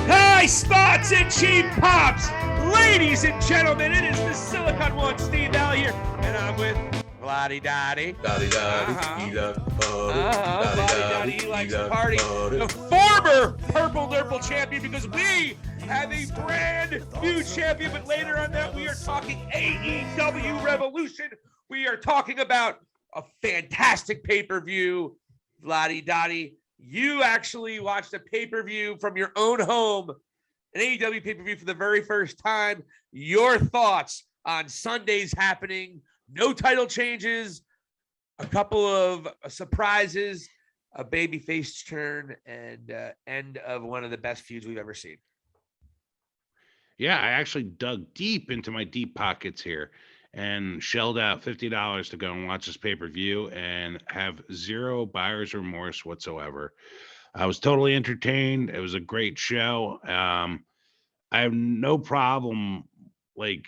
High spots and cheap pops. Ladies and gentlemen, it is the Silicon One Steve Valli here, and I'm with Vlad Daddy. Vlad, he likes to party. The former Purple Nurple champion, because we have a brand new champion. But later on that, we are talking AEW Revolution. We are talking about a fantastic pay-per-view. Vlad Daddy, you actually watched a pay-per-view from your own home, an AEW pay-per-view for the very first time. Your thoughts on Sunday's happening? No title changes, a couple of surprises, a babyface turn, and end of one of the best feuds we've ever seen. Yeah, I actually dug deep into my deep pockets here and shelled out $50 to go and watch this pay-per-view and have zero buyer's remorse whatsoever. I was totally entertained. It was a great show. I have no problem like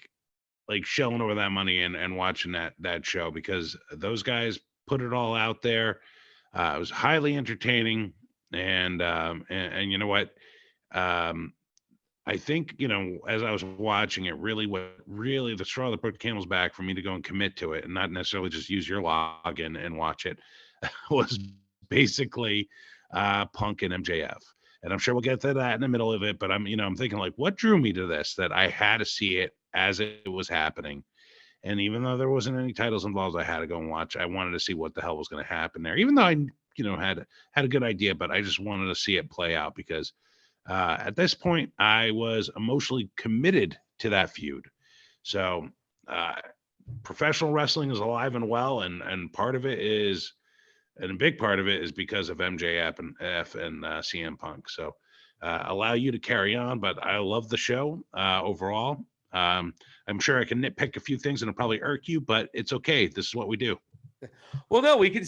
shelling over that money and watching that show, because those guys put it all out there. It was highly entertaining, and you know what? I think, as I was watching it, really the straw that broke the camel's back for me to go and commit to it and not necessarily just use your login and watch it was basically Punk and MJF. And I'm sure we'll get to that in the middle of it, but I'm thinking, like, what drew me to this, that I had to see it as it was happening. And even though there wasn't any titles involved, I had to go and watch. I wanted to see what the hell was going to happen there, even though I, had a good idea, but I just wanted to see it play out, because at this point I was emotionally committed to that feud. So professional wrestling is alive and well. And part of it is, and a big part of it is because of MJF and CM Punk. So allow you to carry on, but I love the show overall. I'm sure I can nitpick a few things and it'll probably irk you, but it's okay. This is what we do. Well, no, we can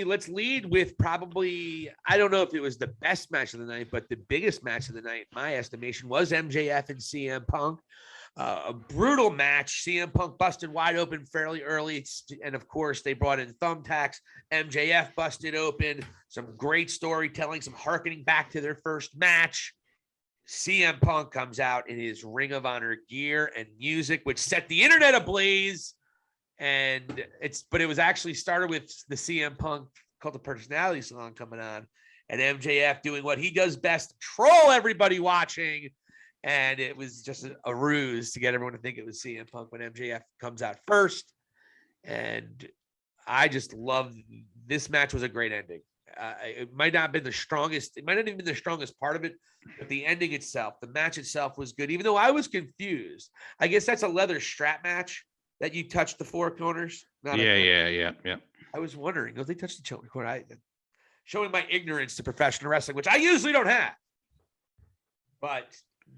let's lead with probably, I don't know if it was the best match of the night, but the biggest match of the night, in my estimation, was MJF and CM Punk. A brutal match. CM Punk busted wide open fairly early. And of course, they brought in thumbtacks. MJF busted open. Some great storytelling, some harkening back to their first match. CM Punk comes out in his Ring of Honor gear and music, which set the internet ablaze. And it was actually started with the CM Punk Cult of Personality song coming on, and MJF doing what he does best, troll everybody watching. And it was just a ruse to get everyone to think it was CM Punk when MJF comes out first. And I just love this match. Was a great ending. It might not have been the strongest. It might not even been the strongest part of it, but the ending itself, the match itself was good, even though I was confused. I guess that's a leather strap match that you touched the four corners. Yeah. I was wondering, they touched the corner. Showing my ignorance to professional wrestling, which I usually don't have. But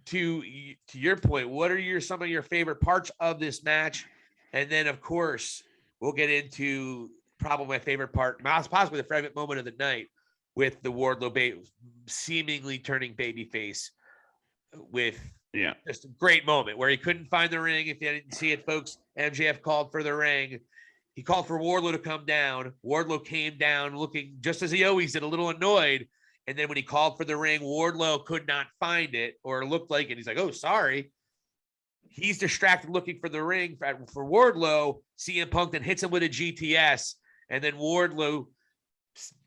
to your point, what are some of your favorite parts of this match? And then, of course, we'll get into probably my favorite part, possibly the favorite moment of the night, with the Wardlow seemingly turning babyface with just a great moment where he couldn't find the ring. If you didn't see it, folks, MJF called for the ring. He called for Wardlow to come down. Wardlow came down looking just as he always did, a little annoyed. And then when he called for the ring, Wardlow could not find it, or looked like it. He's like, oh, sorry. He's distracted looking for the ring for Wardlow. CM Punk then hits him with a GTS. And then Wardlow,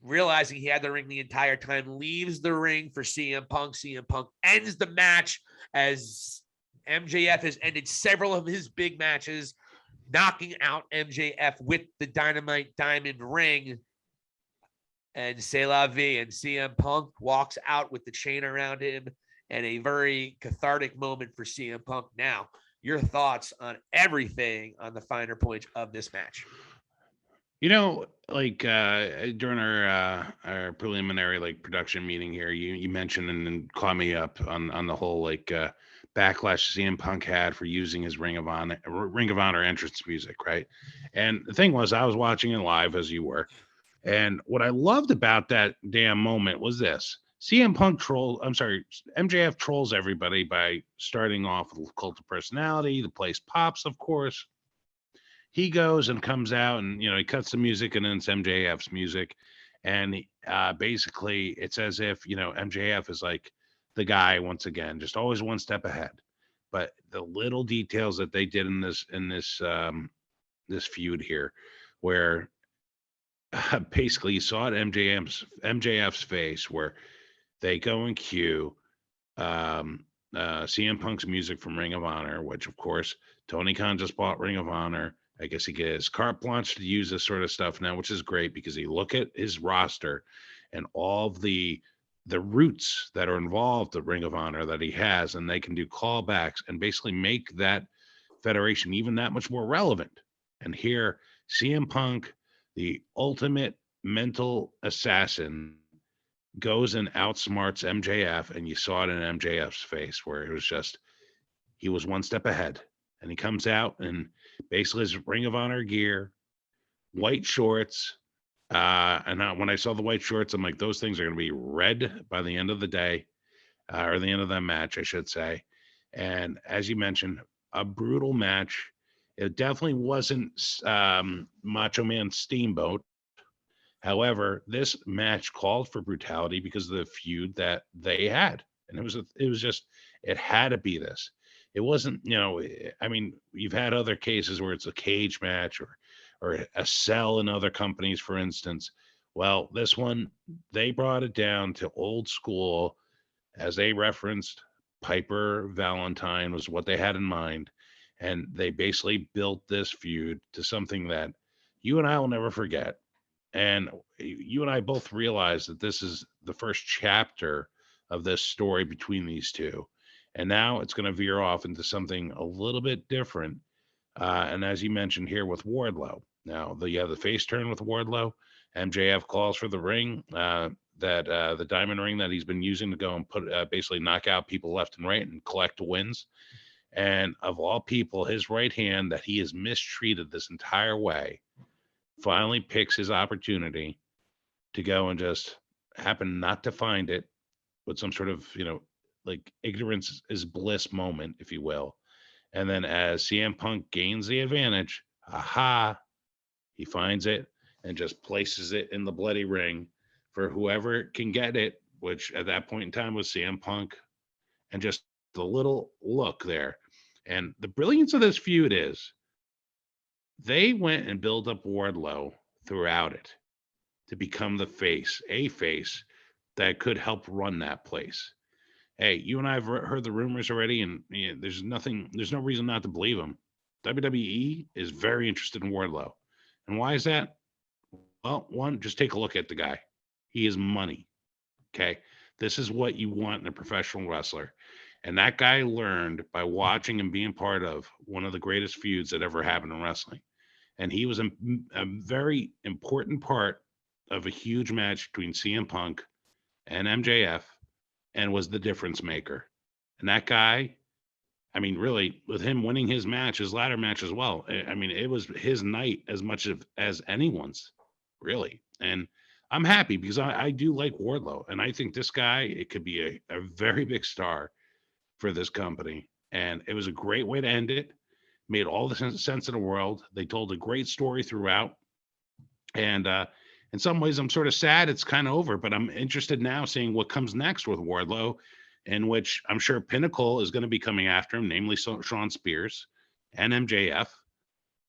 realizing he had the ring the entire time, leaves the ring for CM Punk. CM Punk ends the match, as MJF has ended several of his big matches, knocking out MJF with the Dynamite Diamond ring. And c'est la vie. And CM Punk walks out with the chain around him, and a very cathartic moment for CM Punk. Now, your thoughts on everything on the finer points of this match. During our preliminary production meeting here, you mentioned and caught me up on the whole backlash CM Punk had for using his Ring of Honor entrance music, right? And the thing was, I was watching it live as you were, and what I loved about that damn moment was this: MJF trolls everybody by starting off with Cult of Personality. The place pops, of course. he goes and comes out and, he cuts the music and then it's MJF's music. And basically it's as if, MJF is like the guy once again, just always one step ahead. But the little details that they did in this feud here, where basically you saw it MJF's face, where they go and cue CM Punk's music from Ring of Honor, which of course Tony Khan just bought Ring of Honor. I guess he gets carte blanche to use this sort of stuff now, which is great because you look at his roster and all of the roots that are involved at Ring of Honor that he has, and they can do callbacks and basically make that federation even that much more relevant. And here, CM Punk, the ultimate mental assassin, goes and outsmarts MJF, and you saw it in MJF's face where it was just, he was one step ahead. And he comes out and basically his Ring of Honor gear, white shorts. When I saw the white shorts, I'm like, those things are going to be red by the end of the day, or the end of that match, I should say. And as you mentioned, a brutal match. It definitely wasn't Macho Man Steamboat. However, this match called for brutality because of the feud that they had, and it had to be this. It wasn't, I mean, you've had other cases where it's a cage match or a cell in other companies, for instance. Well, this one, they brought it down to old school, as they referenced. Piper Valentine was what they had in mind, and they basically built this feud to something that you and I will never forget. And you and I both realize that this is the first chapter of this story between these two. And now it's going to veer off into something a little bit different. And as you mentioned here with Wardlow, now you have the face turn with Wardlow. MJF calls for the ring, the diamond ring that he's been using to go and put basically knock out people left and right and collect wins. And of all people, his right hand that he has mistreated this entire way finally picks his opportunity to go and just happen not to find it with some sort of, like ignorance is bliss moment, if you will. And then as CM Punk gains the advantage, he finds it and just places it in the bloody ring for whoever can get it, which at that point in time was CM Punk. And just the little look there. And the brilliance of this feud is they went and built up Wardlow throughout it to become a face that could help run that place. Hey, you and I have heard the rumors already, and there's no reason not to believe them. WWE is very interested in Wardlow. And why is that? Well, one, just take a look at the guy. He is money. Okay. This is what you want in a professional wrestler. And that guy learned by watching and being part of one of the greatest feuds that ever happened in wrestling. And he was a very important part of a huge match between CM Punk and MJF, and was the difference maker. And that guy, I mean, really, with him winning his ladder match as well, I mean, it was his night as much as anyone's, really. And I'm happy because I do like Wardlow. And I think this guy, it could be a very big star for this company. And it was a great way to end it. Made all the sense in the world. They told a great story throughout. And in some ways, I'm sort of sad it's kind of over, but I'm interested now seeing what comes next with Wardlow, in which I'm sure Pinnacle is going to be coming after him, namely Sean Spears and MJF.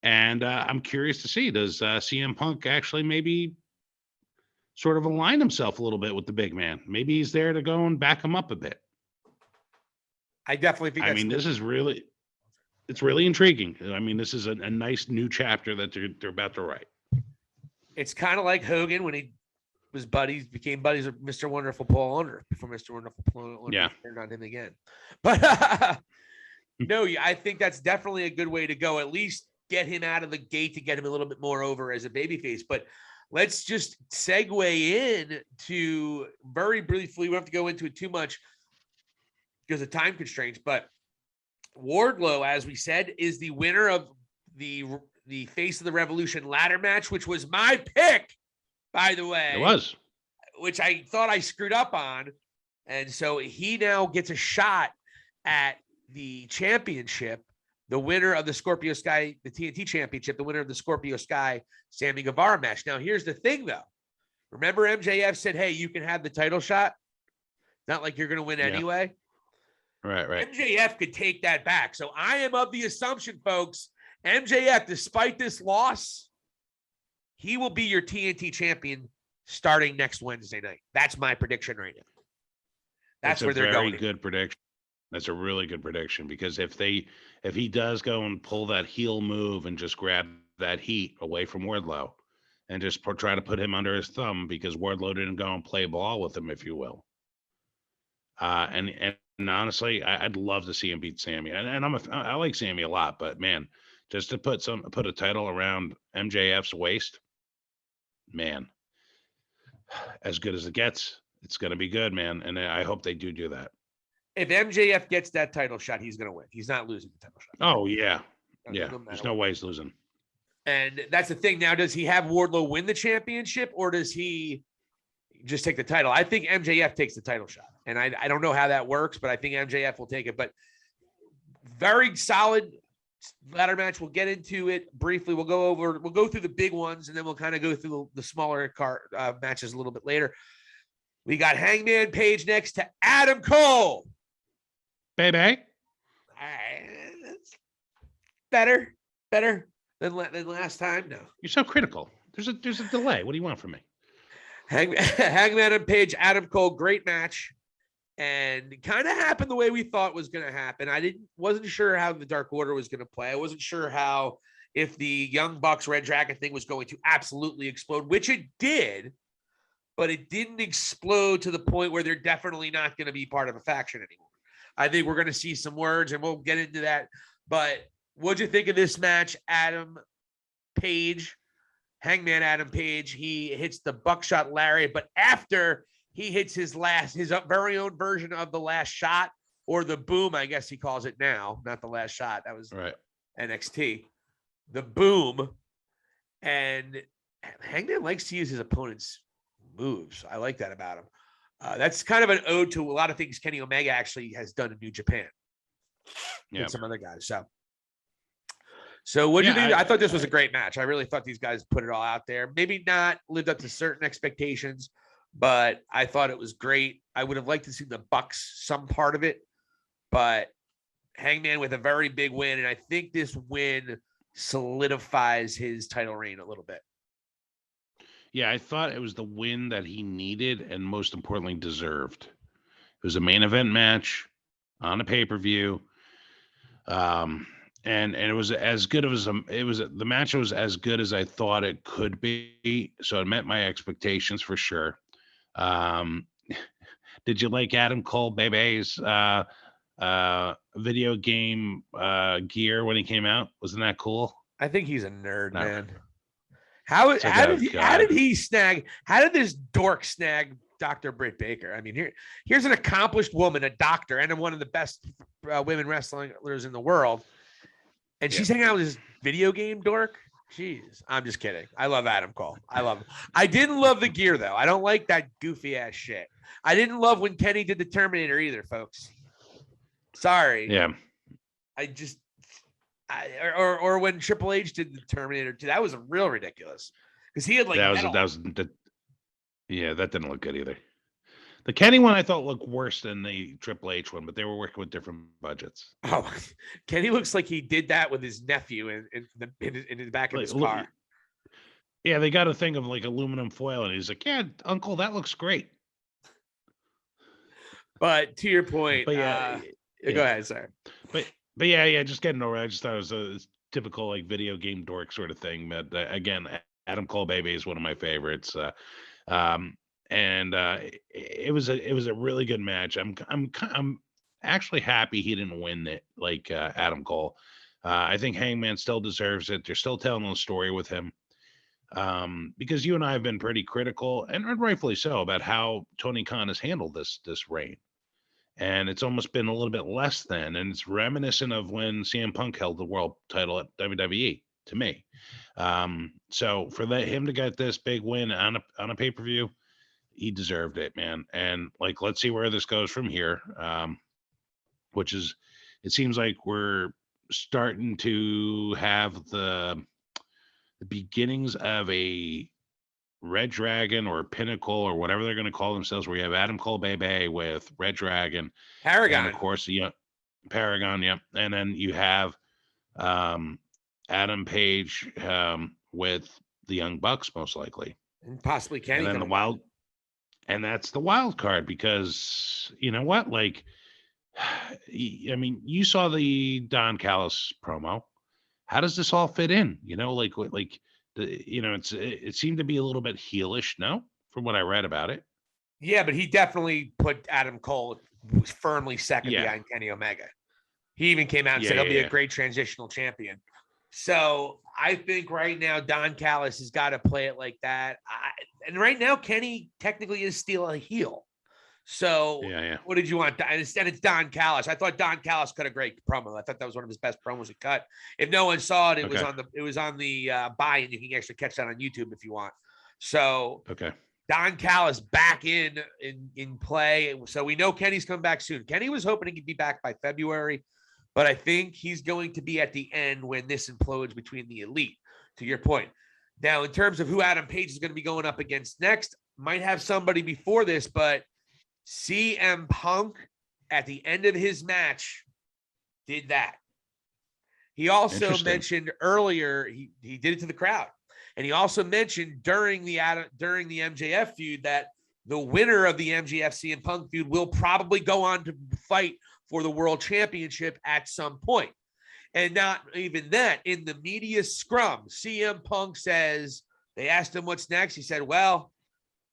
And I'm curious to see, does CM Punk actually maybe sort of align himself a little bit with the big man? Maybe he's there to go and back him up a bit. I definitely think this is really, it's really intriguing. I mean, this is a nice new chapter that they're about to write. It's kind of like Hogan when he became buddies with Mr. Wonderful Paul Orndorff before Mr. Wonderful Paul Orndorff turned on him again. But no, I think that's definitely a good way to go. At least get him out of the gate to get him a little bit more over as a babyface. But let's just segue in to very briefly. We don't have to go into it too much because of time constraints, but Wardlow, as we said, is the winner of the Face of the Revolution ladder match, which was my pick, by the way. It was. Which I thought I screwed up on. And so he now gets a shot at the championship the winner of the Scorpio Sky, the TNT Championship, the winner of the Scorpio Sky, Sammy Guevara match. Now, here's the thing, though. Remember MJF said, hey, you can have the title shot? Not like you're going to win anyway. Right. MJF could take that back. So I am of the assumption, folks, MJF, despite this loss, he will be your TNT champion starting next Wednesday night. That's my prediction right now. That's where they're going. Very good prediction. That's a really good prediction, because if he does go and pull that heel move and just grab that heat away from Wardlow and just try to put him under his thumb, because Wardlow didn't go and play ball with him, if you will. And honestly, I'd love to see him beat Sammy. And I like Sammy a lot, but man, just to put a title around MJF's waist, man, as good as it gets, it's going to be good, man. And I hope they do that. If MJF gets that title shot, he's going to win. He's not losing the title shot. Oh, yeah. Yeah. There's no way he's losing. And that's the thing. Now, does he have Wardlow win the championship, or does he just take the title? I think MJF takes the title shot. And I don't know how that works, but I think MJF will take it. But very solid ladder match. We'll get into it briefly. We'll go through the big ones, and then we'll kind of go through the smaller matches a little bit later. We got Hangman Page next to Adam Cole. Baby. Better than last time. No, you're so critical. There's a delay. What do you want from me? Hangman and Page, Adam Cole, great match, and kind of happened the way we thought was going to happen. Wasn't sure how the Dark Order was going to play. I wasn't sure if the Young Bucks Red Dragon thing was going to absolutely explode, which it did, but it didn't explode to the point where they're definitely not going to be part of a faction anymore. I think we're going to see some words, and we'll get into that. But what'd you think of this match, Adam Page? Hangman Adam Page, he hits the buckshot lariat, but after he hits his very own version of the last shot, or the boom, I guess he calls it now, not the last shot. That was right. NXT. The boom. And Hangman likes to use his opponent's moves. I like that about him. That's kind of an ode to a lot of things Kenny Omega actually has done in New Japan. Yeah. And some other guys. So what do you think? I thought this was a great match. I really thought these guys put it all out there. Maybe not lived up to certain expectations, but I thought it was great. I would have liked to see the Bucks some part of it, but Hangman with a very big win. And I think this win solidifies his title reign a little bit. Yeah, I thought it was the win that he needed and most importantly deserved. It was a main event match on a pay-per-view. And it was as good as the match was as good as I thought it could be. So it met my expectations for sure. Did you like Adam Cole Bebe's video game gear when he came out? Wasn't that cool? I think he's a nerd, man. How did this dork snag Dr. Britt Baker? I mean, here's an accomplished woman, a doctor, and one of the best women wrestlers in the world. And she's hanging out with this video game dork. Jeez, I'm just kidding. I love Adam Cole. I love him. I didn't love the gear, though. I don't like that goofy ass shit. I didn't love when Kenny did the Terminator either, folks. Sorry. Yeah. Or when Triple H did the Terminator too. That was real ridiculous. Because he had like that didn't look good either. The Kenny one I thought looked worse than the Triple H one, but they were working with different budgets. Oh, Kenny looks like he did that with his nephew in the back of his car. Yeah, they got a thing of like aluminum foil, and he's like, "Yeah, Uncle, that looks great." But to your point, go ahead, sorry. But yeah, just getting over it. I just thought it was a typical like video game dork sort of thing. But again, Adam Cole Baby is one of my favorites. And it was a really good match. I'm actually happy he didn't win it like Adam Cole. I think Hangman still deserves it. They're still telling the story with him. Because you and I have been pretty critical, and rightfully so, about how Tony Khan has handled this reign. And it's almost been a little bit less than, and it's reminiscent of when CM Punk held the world title at WWE to me. So for him to get this big win on a pay-per-view, he deserved it, man. And like, let's see where this goes from here. Which is, it seems like we're starting to have the beginnings of a Red Dragon or Pinnacle or whatever they're going to call themselves, where you have Adam Cole Bebe with Red Dragon, and of Paragon. course Paragon, yep, and then you have Adam Page with the Young Bucks most likely, And possibly and Kenny then the coming. wild, and that's the wild card because you know what, like, I mean, you saw the Don Callis promo. How does this all fit in? You know, like the it seemed to be a little bit heelish, no, from what I read about it. Yeah, but he definitely put Adam Cole firmly second Yeah. behind Kenny Omega. He even came out and Yeah, said he'll yeah, be yeah. a great transitional champion. So I think right now Don Callis has got to play it like that. And right now Kenny technically is still a heel. So Yeah. what did you want? And it's Don Callis. I thought Don Callis cut a great promo. I thought that was one of his best promos he cut. If no one saw it, it was on the buy, and you can actually catch that on YouTube if you want. So Okay. Don Callis back in play. So we know Kenny's coming back soon. Kenny was hoping he could be back by February, but I think he's going to be at the end when this implodes between the elite, to your point. Now, in terms of who Adam Page is going to be going up against next, might have somebody before this, but CM Punk at the end of his match did that. He also mentioned earlier, he did it to the crowd. And he also mentioned during the MJF feud that the winner of the MJF CM Punk feud will probably go on to fight for the world championship at some point. And not even that, in the media scrum, CM Punk says, they asked him what's next. He said, well,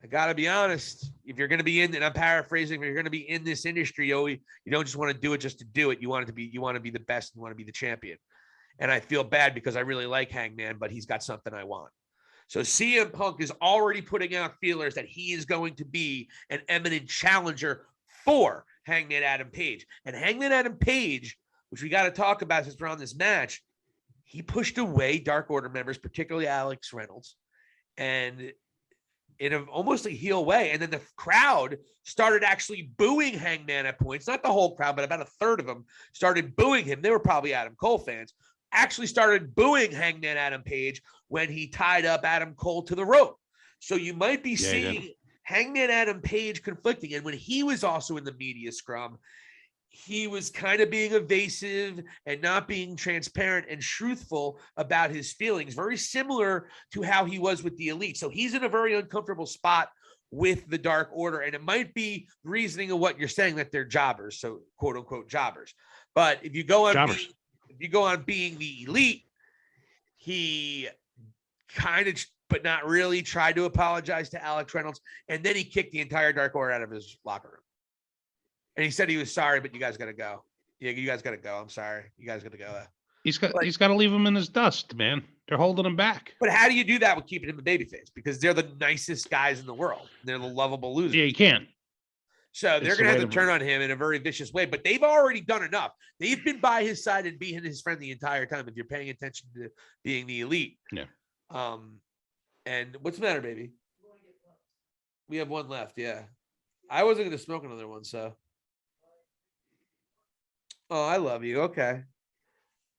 I got to be honest. If you're going to be in, and I'm paraphrasing, if you're going to be in this industry, you don't just want to do it just to do it. You want to be the best. You want to be the champion. And I feel bad because I really like Hangman, but he's got something I want. So CM Punk is already putting out feelers that he is going to be an eminent challenger for Hangman Adam Page. And Hangman Adam Page, which we got to talk about since we're on this match, he pushed away Dark Order members, particularly Alex Reynolds, and in almost a heel way. And then the crowd started actually booing Hangman at points. Not the whole crowd, but about a third of them started booing him. They were probably Adam Cole fans. Actually started booing Hangman Adam Page when he tied up Adam Cole to the rope. So you might be seeing Hangman Adam Page conflicting. And when he was also in the media scrum, he was kind of being evasive and not being transparent and truthful about his feelings, very similar to how he was with the Elite. So he's in a very uncomfortable spot with the Dark Order. And it might be reasoning of what you're saying, that they're jobbers. So quote unquote jobbers. But if you go on being the Elite, he kind of, but not really, tried to apologize to Alex Reynolds. And then he kicked the entire Dark Order out of his locker room. And he said he was sorry, but you guys got to go. Yeah, you guys got to go. I'm sorry. You guys got to go. He's got to leave him in his dust, man. They're holding him back. But how do you do that with keeping him a babyface? Because they're the nicest guys in the world. They're the lovable losers. Yeah, you can't. So they're going to have to turn on him in a very vicious way. But they've already done enough. They've been by his side and being his friend the entire time, if you're paying attention to being the Elite. Yeah. And what's the matter, baby? We have one left, yeah. I wasn't going to smoke another one, so. Oh, I love you. Okay.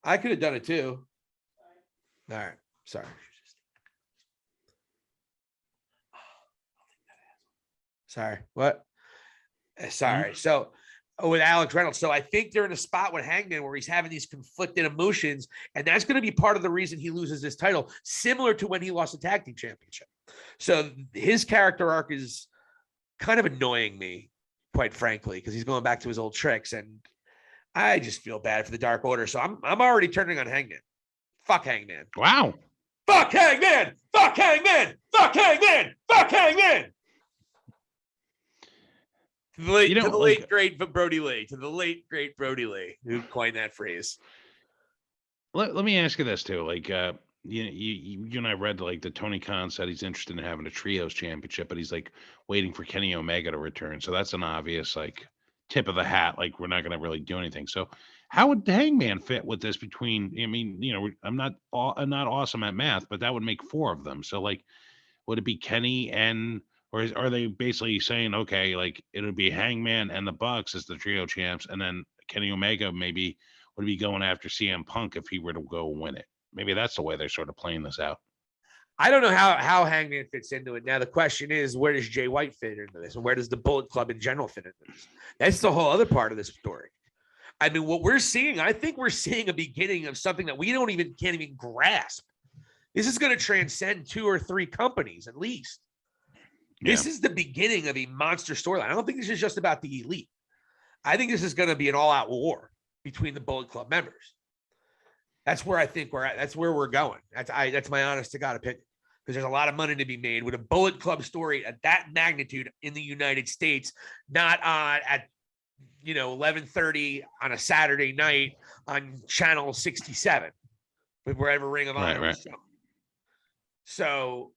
I could have done it too. All right. Sorry. Sorry. What? Sorry. So with Alex Reynolds. So I think they're in a spot with Hangman where he's having these conflicted emotions, and that's going to be part of the reason he loses this title, similar to when he lost the tag team championship. So his character arc is kind of annoying me, quite frankly, because he's going back to his old tricks, and I just feel bad for the Dark Order. So I'm already turning on Hangman. Fuck Hangman. Wow. Fuck Hangman. Fuck Hangman. Fuck Hangman. Fuck Hangman. To the late, great Brody Lee. To the late, great Brody Lee, who coined that phrase. Let me ask you this too. Like, you and I read, like, the Tony Khan said he's interested in having a trios championship, but he's like waiting for Kenny Omega to return. So that's an obvious, like, tip of the hat. Like, we're not going to really do anything. So how would Hangman fit with this between, I mean, I'm not awesome at math, but that would make 4 of them. So, like, would it be Kenny or are they basically saying, okay, like, it would be Hangman and the Bucks as the trio champs, and then Kenny Omega maybe would be going after CM Punk if he were to go win it. Maybe that's the way they're sort of playing this out. I don't know how Hangman fits into it. Now the question is, where does Jay White fit into this, and where does the Bullet Club in general fit into this? That's the whole other part of this story. I mean, what we're seeing, I think we're seeing a beginning of something that we can't even grasp. This is going to transcend 2 or 3 companies at least. Yeah. This is the beginning of a monster storyline. I don't think this is just about the Elite. I think this is going to be an all-out war between the Bullet Club members. That's where I think we're at. That's where we're going. That's my honest to God opinion. Because there's a lot of money to be made with a Bullet Club story at that magnitude in the United States, not at 11:30 on a Saturday night on channel 67, with wherever Ring of Honor was shown. So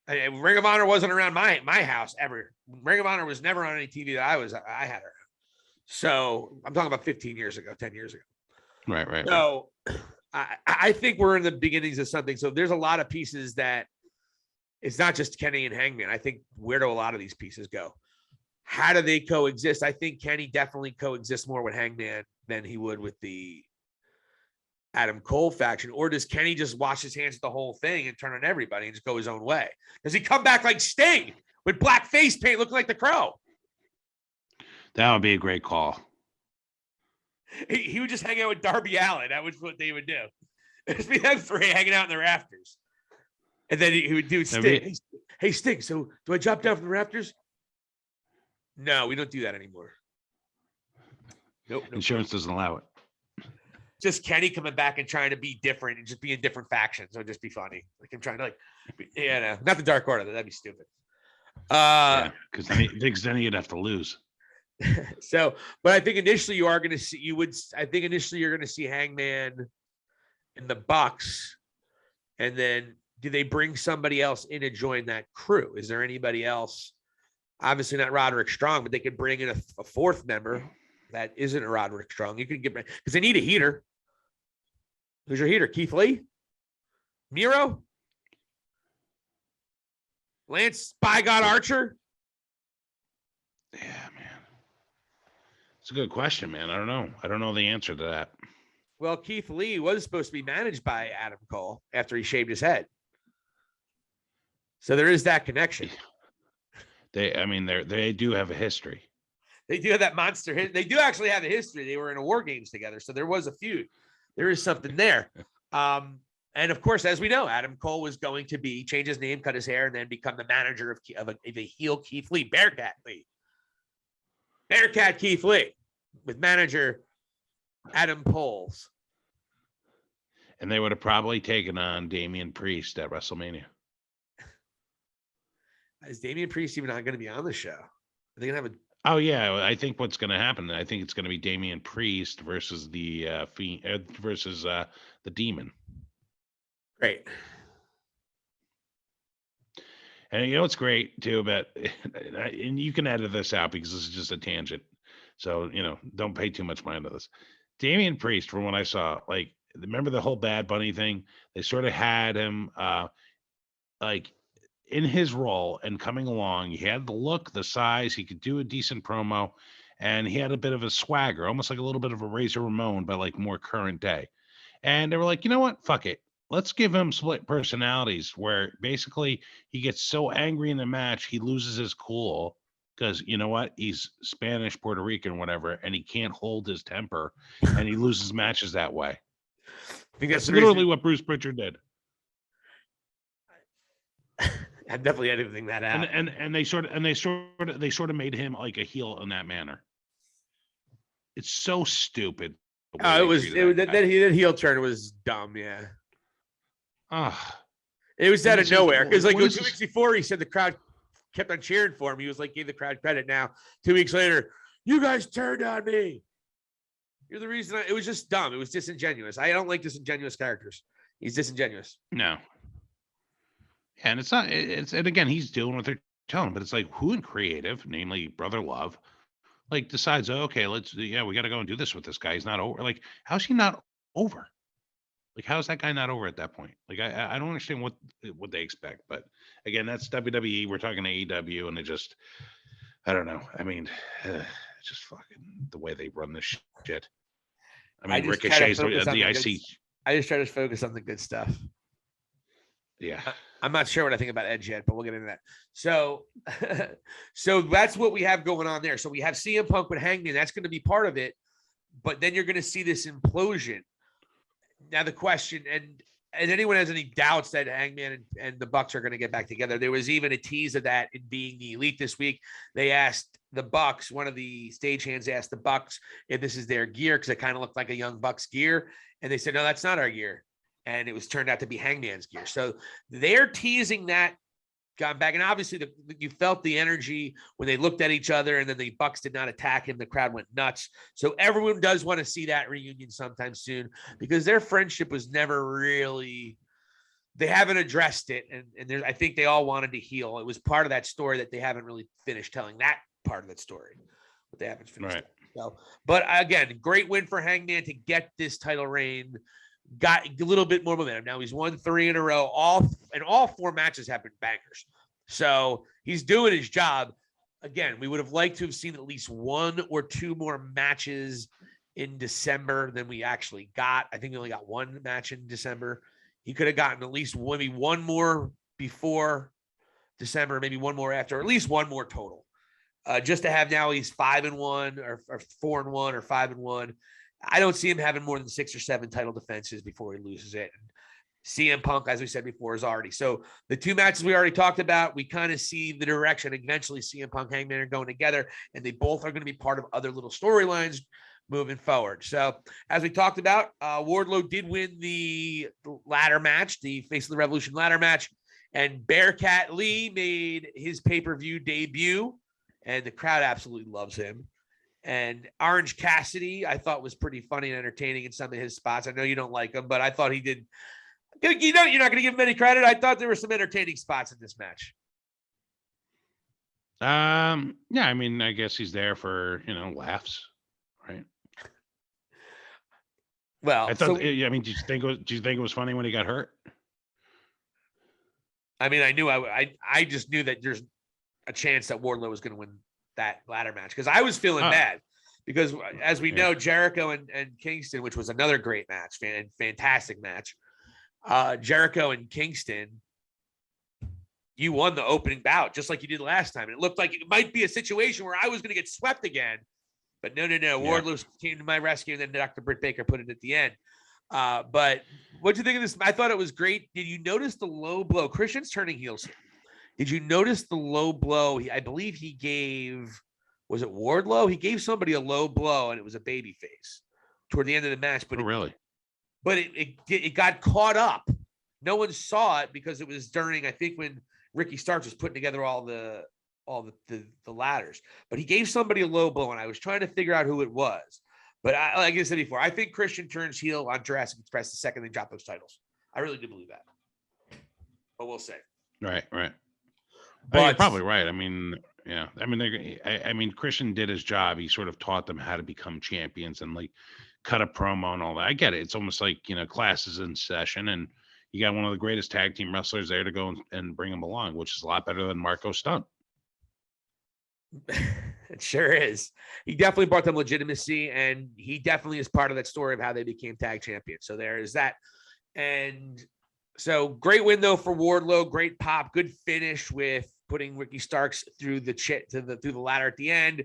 Ring of Honor wasn't around my house ever. Ring of Honor was never on any TV that I had around. So I'm talking about 15 years ago, 10 years ago. Right. So I think we're in the beginnings of something. So there's a lot of pieces that it's not just Kenny and Hangman. I think where do a lot of these pieces go? How do they coexist? I think Kenny definitely coexists more with Hangman than he would with the Adam Cole faction. Or does Kenny just wash his hands of the whole thing and turn on everybody and just go his own way? Does he come back like Sting with black face paint looking like the Crow? That would be a great call. He would just hang out with Darby Allin. That was what they would do. It'd be them 3 hanging out in the rafters. And then he would do Sting. Hey, Sting, so do I drop down from the rafters? No, we don't do that anymore. Nope. Insurance doesn't allow it. Just Kenny coming back and trying to be different and just be in different factions. It would just be funny. Like I'm trying to not the Dark Order. That'd be stupid. Because then you'd have to lose. So, but I think initially you're going to see Hangman and the Bucks, and then do they bring somebody else in to join that crew? Is there anybody else? Obviously not Roderick Strong, but they could bring in a 4th member that isn't a Roderick Strong. You could get because they need a heater. Who's your heater? Keith Lee, Miro, Lance By God Archer. Yeah, man. It's a good question, man. I don't know. I don't know the answer to that. Well, Keith Lee was supposed to be managed by Adam Cole after he shaved his head. So there is that connection. They do have a history. They do have that monster hit. They do actually have a history. They were in a War Games together. So there was a feud. There is something there. And of course, as we know, Adam Cole was going to change his name, cut his hair, and then become the manager of a heel Keith Lee, Bearcat Keith Lee, with manager Adam Poles. And they would have probably taken on Damien Priest at WrestleMania. Is Damien Priest even not going to be on the show? Are they going to have a... Oh, yeah. I think what's going to happen, I think it's going to be Damien Priest versus the Demon. Great. And you know what's great, too, and you can edit this out because this is just a tangent. So, don't pay too much mind to this. Damien Priest, from what I saw, remember the whole Bad Bunny thing? They sort of had him, in his role and coming along. He had the look, the size, he could do a decent promo, and he had a bit of a swagger, almost like a little bit of a Razor Ramon, but more current day. And they were like, you know what? Fuck it. Let's give him split personalities where basically he gets so angry in the match, he loses his cool because you know what? He's Spanish, Puerto Rican, whatever, and he can't hold his temper and he loses matches that way. I think that's literally what Bruce Pritchard did. I'm definitely editing that out. And they sort of made him like a heel in that manner. It's so stupid. That heel turn was dumb. Yeah. It was out of nowhere because 2 weeks before he said the crowd kept on cheering for him. He was gave the crowd credit. Now 2 weeks later, you guys turned on me. You're the reason. It was just dumb. It was disingenuous. I don't like disingenuous characters. He's disingenuous. No. And it's not, and again, he's doing what they're telling him, but it's who in creative, namely Brother Love, decides, okay, we got to go and do this with this guy. He's not over. How's he not over? How's that guy not over at that point? I don't understand what they expect, but again, that's WWE. We're talking AEW, and I don't know. I mean, just fucking the way they run this shit. I mean, just try to Ricochet's focus on the the IC. good. I just try to focus on the good stuff. Yeah. I'm not sure what I think about Edge yet, but we'll get into that. So, so that's what we have going on there. So we have CM Punk with Hangman. That's going to be part of it. But then you're going to see this implosion. Now the question, and anyone has any doubts that Hangman and the Bucks are going to get back together, there was even a tease of that in Being the Elite this week. They asked the Bucks, one of the stagehands asked the Bucks if this is their gear because it kind of looked like a Young Bucks gear, and they said, no, that's not our gear. And it was turned out to be Hangman's gear. So they're teasing that gone back. And obviously you felt the energy when they looked at each other, and then the Bucks did not attack him. The crowd went nuts. So everyone does want to see that reunion sometime soon because their friendship was never really, they haven't addressed it. And I think they all wanted to heal. It was part of that story that they haven't really finished telling that part of that story, but they haven't finished Right. it. So, but again, great win for Hangman to get this title reign. Got a little bit more momentum. Now he's won 3 in a row. All 4 matches have been bangers. So he's doing his job. Again, we would have liked to have seen at least 1 or 2 more matches in December than we actually got. I think we only got 1 match in December. He could have gotten at least maybe 1 more before December, maybe 1 more after, or at least 1 more total. Just to have now he's 5-1 or 4-1 or 5-1. I don't see him having more than 6 or 7 title defenses before he loses it. And CM Punk, as we said before, is already. So the 2 matches we already talked about, we kind of see the direction. Eventually, CM Punk, Hangman are going together, and they both are going to be part of other little storylines moving forward. So as we talked about, Wardlow did win the ladder match, the Face of the Revolution ladder match, and Bearcat Lee made his pay-per-view debut, and the crowd absolutely loves him. And Orange Cassidy, I thought was pretty funny and entertaining in some of his spots. I know you don't like him, but I thought he did. You know, you're not going to give him any credit. I thought there were some entertaining spots in this match. Yeah, I mean, I guess he's there for, laughs, right? Well, I thought. I mean, do you think it was funny when he got hurt? I mean, I just knew that there's a chance that Wardlow was going to win that ladder match because I was feeling bad because as we know, Jericho and Kingston, which was another great match, fantastic match. Jericho and Kingston, you won the opening bout just like you did last time. And it looked like it might be a situation where I was going to get swept again, but no. Wardlow came to my rescue, and then Dr. Britt Baker put it at the end. But what'd you think of this? I thought it was great. Did you notice the low blow? Christian's turning heels here. Did you notice the low blow? I believe he gave, was it Wardlow? He gave somebody a low blow, and it was a baby face toward the end of the match. But really? But it got caught up. No one saw it because it was during, I think, when Ricky Starks was putting together all the ladders. But he gave somebody a low blow, and I was trying to figure out who it was. But like I said before, I think Christian turns heel on Jurassic Express the second they drop those titles. I really do believe that. But we'll see. Right. But you're probably right. I mean, yeah. I mean, Christian did his job. He sort of taught them how to become champions and like cut a promo and all that. I get it. It's almost like, classes in session, and you got one of the greatest tag team wrestlers there to go and bring them along, which is a lot better than Marco Stunt. It sure is. He definitely brought them legitimacy, and he definitely is part of that story of how they became tag champions. So there is that. And so great win though for Wardlow, great pop, good finish with putting Ricky Starks through the ladder at the end.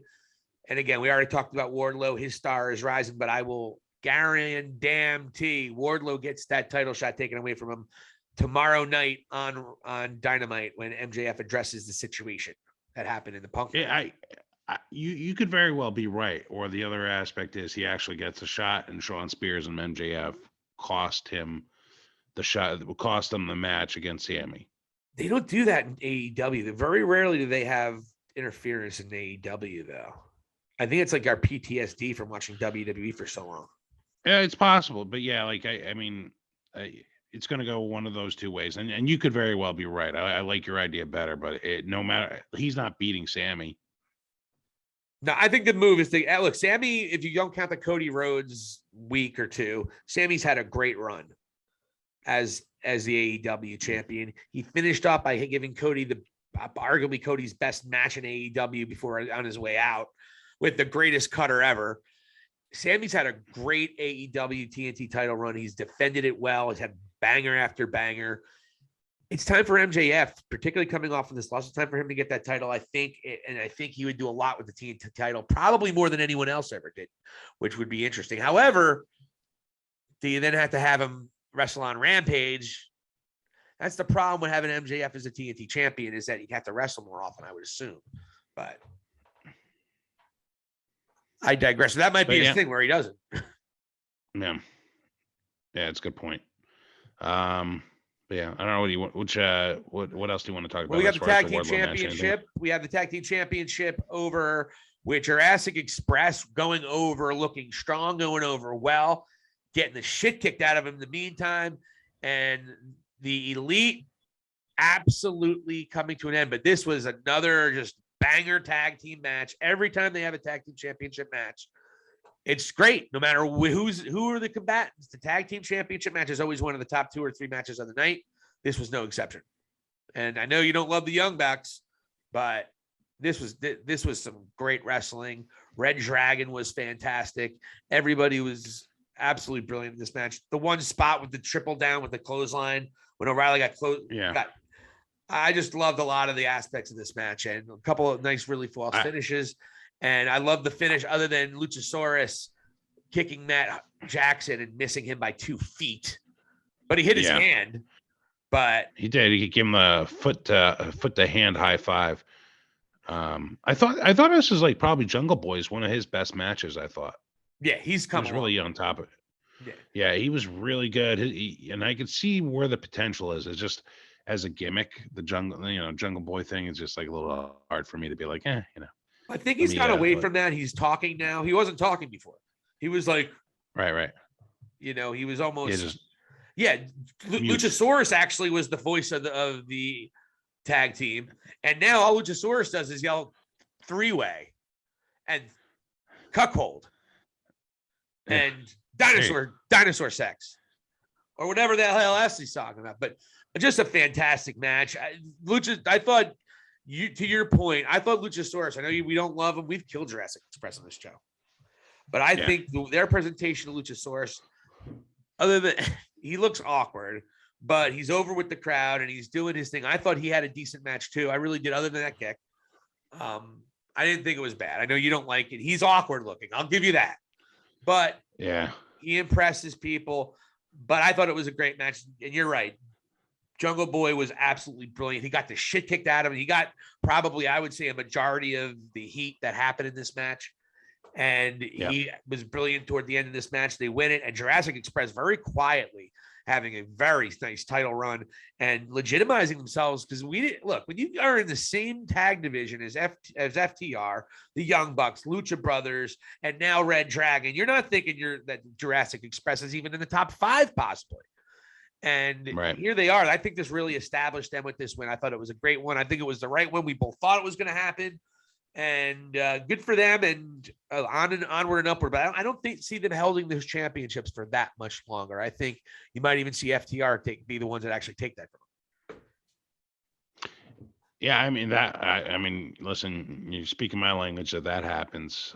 And again, we already talked about Wardlow. His star is rising, but I will guarantee Wardlow gets that title shot taken away from him tomorrow night on Dynamite when MJF addresses the situation that happened in the Punk. Yeah, you could very well be right. Or the other aspect is he actually gets a shot, and Sean Spears and MJF cost him the shot that would cost them the match against Sammy. They don't do that in AEW. Very rarely do they have interference in AEW, though. I think it's like our PTSD from watching WWE for so long. Yeah, it's possible, but yeah, like I mean, it's going to go one of those two ways, and you could very well be right. I like your idea better, but no matter, he's not beating Sammy. No, I think the move is to look. Sammy, if you don't count the Cody Rhodes week or two, Sammy's had a great run as the AEW champion. He finished off by giving Cody arguably Cody's best match in AEW before on his way out with the greatest cutter ever. Sammy's had a great AEW TNT title run. He's defended it well. He's had banger after banger. It's time for MJF, particularly coming off of this loss. It's time for him to get that title, I think. And I think he would do a lot with the TNT title, probably more than anyone else ever did, which would be interesting. However, do you then have to have him wrestle on Rampage? That's the problem with having MJF as a TNT champion, is that you have to wrestle more often, I would assume. But I digress. So that might be his thing where he doesn't. Yeah. Yeah, it's a good point. Yeah, I don't know what you want. What else do you want to talk about? Well, we got the tag team championship. We have the tag team championship over with Jurassic Express going over, looking strong, going over well, getting the shit kicked out of him in the meantime, and the Elite absolutely coming to an end. But this was another just banger tag team match. Every time they have a tag team championship match, it's great. No matter who are the combatants, the tag team championship match is always one of the top 2 or 3 matches of the night. This was no exception. And I know you don't love the Young Bucks, but this was some great wrestling. Red Dragon was fantastic. Everybody was absolutely brilliant in this match. The one spot with the triple down with the clothesline when O'Reilly got close. Yeah. I just loved a lot of the aspects of this match and a couple of nice, really false finishes. And I love the finish other than Luchasaurus kicking Matt Jackson and missing him by 2 feet. But he hit his hand. But he did. He gave him a foot to hand high five. I thought this was like probably Jungle Boy's one of his best matches, I thought. Yeah, he was really on top of it. Yeah, he was really good. And I could see where the potential is. It's just as a gimmick, the Jungle Boy thing is just like a little hard for me to be like, I think he's got away from that. He's talking now. He wasn't talking before. He was like, right. He was almost Luchasaurus actually was the voice of the tag team, and now all Luchasaurus does is yell 3-way and cuckold and dinosaur sex or whatever the hell else he's talking about. But just a fantastic match. I thought. To your point, I thought Luchasaurus, I know we don't love him. We've killed Jurassic Express on this show. But I think their presentation of Luchasaurus, other than he looks awkward, but he's over with the crowd and he's doing his thing. I thought he had a decent match too. I really did, other than that kick. I didn't think it was bad. I know you don't like it. He's awkward looking. I'll give you that. But he impresses people. But I thought it was a great match. And you're right. Jungle Boy was absolutely brilliant. He got the shit kicked out of him. He got probably, I would say, a majority of the heat that happened in this match. And he was brilliant toward the end of this match. They win it. And Jurassic Express very quietly having a very nice title run and legitimizing themselves. Because when you are in the same tag division as FTR, the Young Bucks, Lucha Brothers, and now Red Dragon, you're not thinking that Jurassic Express is even in the top 5 possibly. And here they are. I think this really established them with this win. I thought it was a great one. I think it was the right one. We both thought it was going to happen. And good for them. And onward and upward. But I don't see them holding those championships for that much longer. I think you might even see FTR be the ones that actually take that from them. Yeah, I mean, listen, you're speaking my language that happens.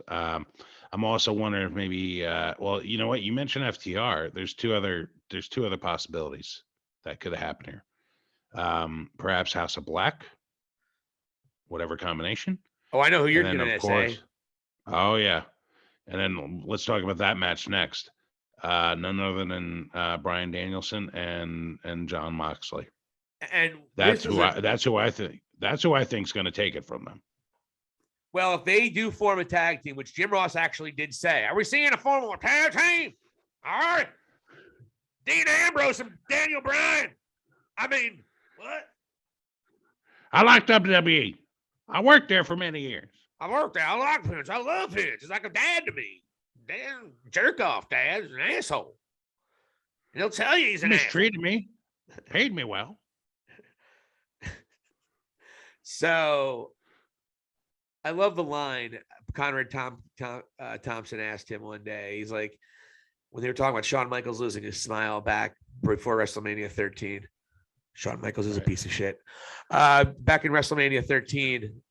I'm also wondering if maybe, you know what? You mentioned FTR. There's two other possibilities that could happen here. Perhaps House of Black, whatever combination. Oh, I know who you're going to say. Oh, yeah. And then let's talk about that match next. None other than Bryan Danielson and John Moxley. And that's who I think is going to take it from them. Well, if they do form a tag team, which Jim Ross actually did say, are we seeing a formal tag team? All right. Dean Ambrose and Daniel Bryan. I mean, what? I like WWE. I worked there for many years. I worked there. I like Vince. I love Vince. It's like a dad to me. Damn jerk off dad is an asshole. And he'll tell you he's an mistreated me. Paid me well. So I love the line Conrad Thompson asked him one day. He's like, when they were talking about Shawn Michaels losing his smile back before WrestleMania 13. Shawn Michaels is a piece of shit. Back in WrestleMania 13,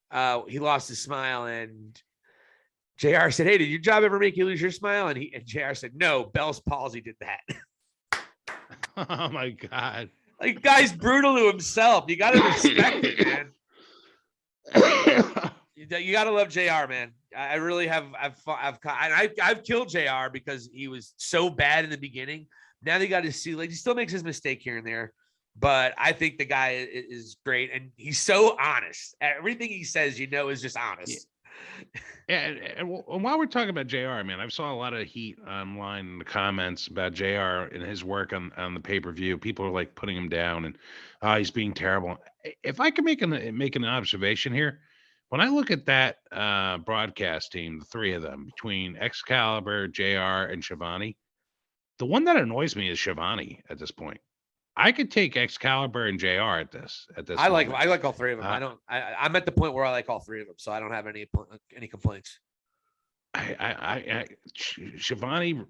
he lost his smile, and JR said, "Hey, did your job ever make you lose your smile?" And JR said, "No, Bell's palsy did that." Oh my God. Like, guy's brutal to himself. You got to respect it, man. You got to love JR, man. I really have. I've killed JR because he was so bad in the beginning. Now they got to see, like, he still makes his mistake here and there, but I think the guy is great, and he's so honest. Everything he says, is just honest. Yeah, and while we're talking about JR, man, I've saw a lot of heat online in the comments about JR and his work on the pay-per-view. People are like putting him down and he's being terrible. If I can make an observation here, when I look at that broadcast team, the three of them, between Excalibur, JR, and Shivani, the one that annoys me is Shivani at this point. I could take Excalibur and JR at this. I like all three of them. I'm at the point where I like all three of them, so I don't have any complaints. Shivani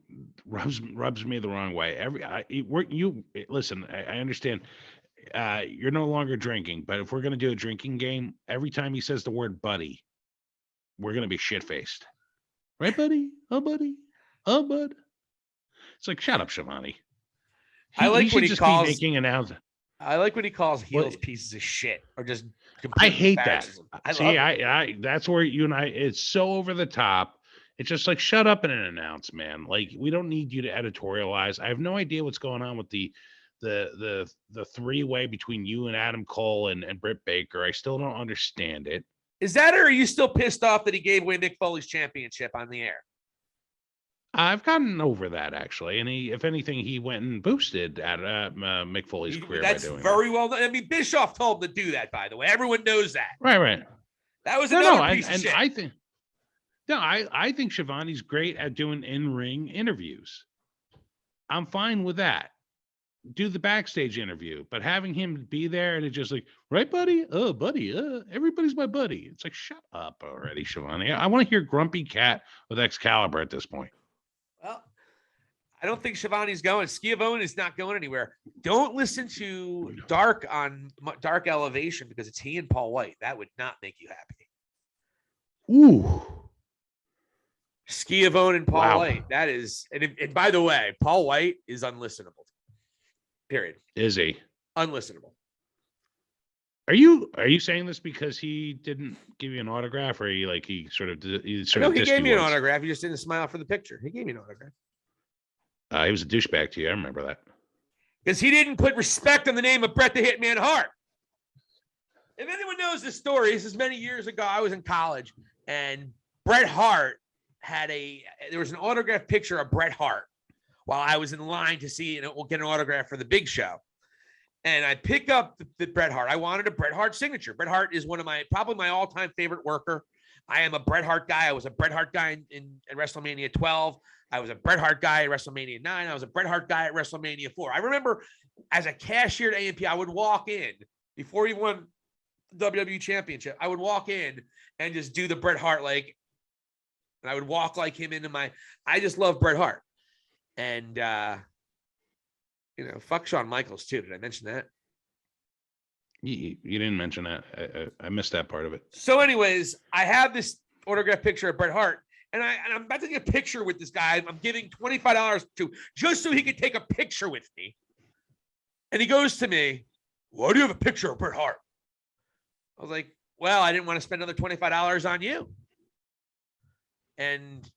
rubs me the wrong way. Listen. I understand. You're no longer drinking, but if we're gonna do a drinking game, every time he says the word "buddy," we're gonna be shit faced, right, buddy? Oh, buddy. Oh, bud. It's like, shut up, Shivani. I like when he calls making announcements. I like when he calls heels pieces of shit or just. I hate that. That's where you and I. It's so over the top. It's just like, shut up and announce, man. Like, we don't need you to editorialize. I have no idea what's going on with the three-way between you and Adam Cole and Britt Baker. I still don't understand it. Is that, or are you still pissed off that he gave away Mick Foley's championship on the air? I've gotten over that, actually, and if anything, he went and boosted at Mick Foley's career. That's very well done. I mean, Bischoff told him to do that. By the way, everyone knows that. Right. That was another piece of shit. I think Shivani's great at doing in-ring interviews. I'm fine with that. Do the backstage interview, but having him be there and it's just like, right, buddy? Oh, buddy. Everybody's my buddy. It's like, shut up already, Shivani. I want to hear Grumpy Cat with Excalibur at this point. Well, I don't think Shivani's going. Schiavone is not going anywhere. Don't listen to Dark on Dark Elevation because it's he and Paul White. That would not make you happy. Ooh. Schiavone and Paul White. That is, and by the way, Paul White is unlistenable. Period. Is he? Unlistenable. Are you saying this because he didn't give you an autograph, or he gave me an autograph. He just didn't smile for the picture. He gave me an autograph. He was a douchebag to you. I remember that. Because he didn't put respect on the name of Bret the Hitman Hart. If anyone knows the story, this is many years ago. I was in college, and Bret Hart there was an autograph picture of Bret Hart while I was in line to see, we'll get an autograph for the Big Show. And I pick up the Bret Hart. I wanted a Bret Hart signature. Bret Hart is probably my all-time favorite worker. I am a Bret Hart guy. I was a Bret Hart guy in WrestleMania 12. I was a Bret Hart guy at WrestleMania 9. I was a Bret Hart guy at WrestleMania 4. I remember as a cashier at A&P, I would walk in before he won the WWE Championship. I would walk in and just do the Bret Hart and I would walk like him I just love Bret Hart. And fuck Shawn Michaels too. Did I mention that? You didn't mention that. I missed that part of it. So anyways, I have this autograph picture of Bret Hart, and I'm about to get a picture with this guy. I'm giving $25 to just so he could take a picture with me. And he goes to me, "Why do you have a picture of Bret Hart?" I was like, "Well, I didn't want to spend another $25 on you." And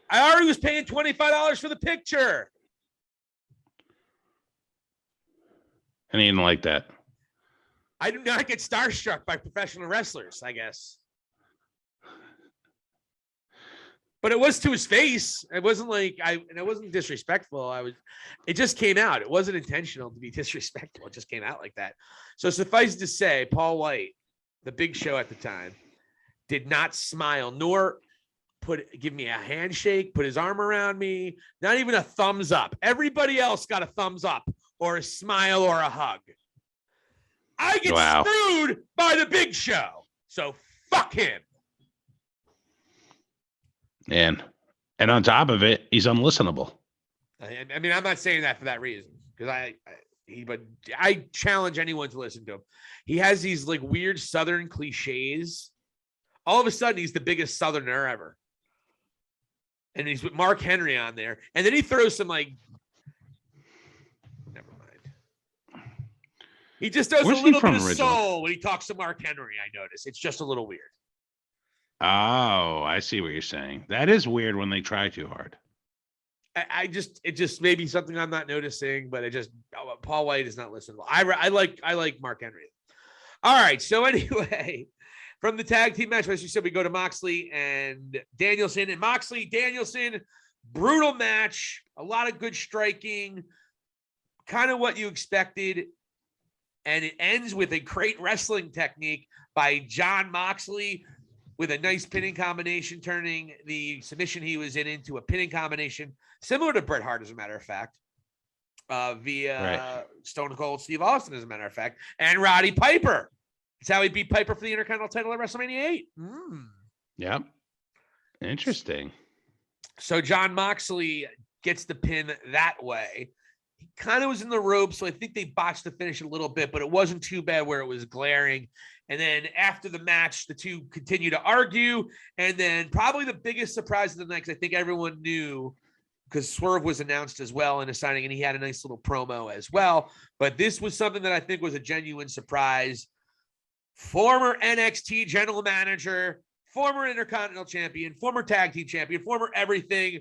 I already was paying $25 for the picture. And he didn't like that. I do not get starstruck by professional wrestlers, I guess. But it was to his face. It wasn't it wasn't disrespectful. It just came out. It wasn't intentional to be disrespectful. It just came out like that. So suffice to say, Paul White, the Big Show at the time, did not smile, nor give me a handshake, put his arm around me, not even a thumbs up. Everybody else got a thumbs up or a smile or a hug. I get screwed by the Big Show. So fuck him. And on top of it, he's unlistenable. I mean, I'm not saying that for that reason, because but I challenge anyone to listen to him. He has these weird Southern cliches All of a sudden, he's the biggest Southerner ever. And he's with Mark Henry on there. And then he throws some like, never mind. He just does Where's a he little from bit of originally? soul when he talks to Mark Henry, I notice. It's just a little weird. Oh, I see what you're saying. That is weird when they try too hard. It just may be something I'm not noticing, but Paul White is not listening. I like Mark Henry. All right. So anyway, from the tag team match, as you said, we go to Moxley and Danielson. And Moxley, Danielson, brutal match. A lot of good striking. Kind of what you expected. And it ends with a great wrestling technique by Jon Moxley with a nice pinning combination, turning the submission he was in into a pinning combination, similar to Bret Hart, as a matter of fact, via Stone Cold Steve Austin, as a matter of fact, and Roddy Piper. It's how he beat Piper for the Intercontinental title at WrestleMania 8. Yep. Interesting. So Jon Moxley gets the pin that way. He kind of was in the ropes, so I think they botched the finish a little bit, but it wasn't too bad where it was glaring. And then after the match, the two continue to argue. And then probably the biggest surprise of the night, because I think everyone knew, because Swerve was announced as well in a signing, and he had a nice little promo as well. But this was something that I think was a genuine surprise. Former NXT general manager, former Intercontinental champion, former tag team champion, former everything,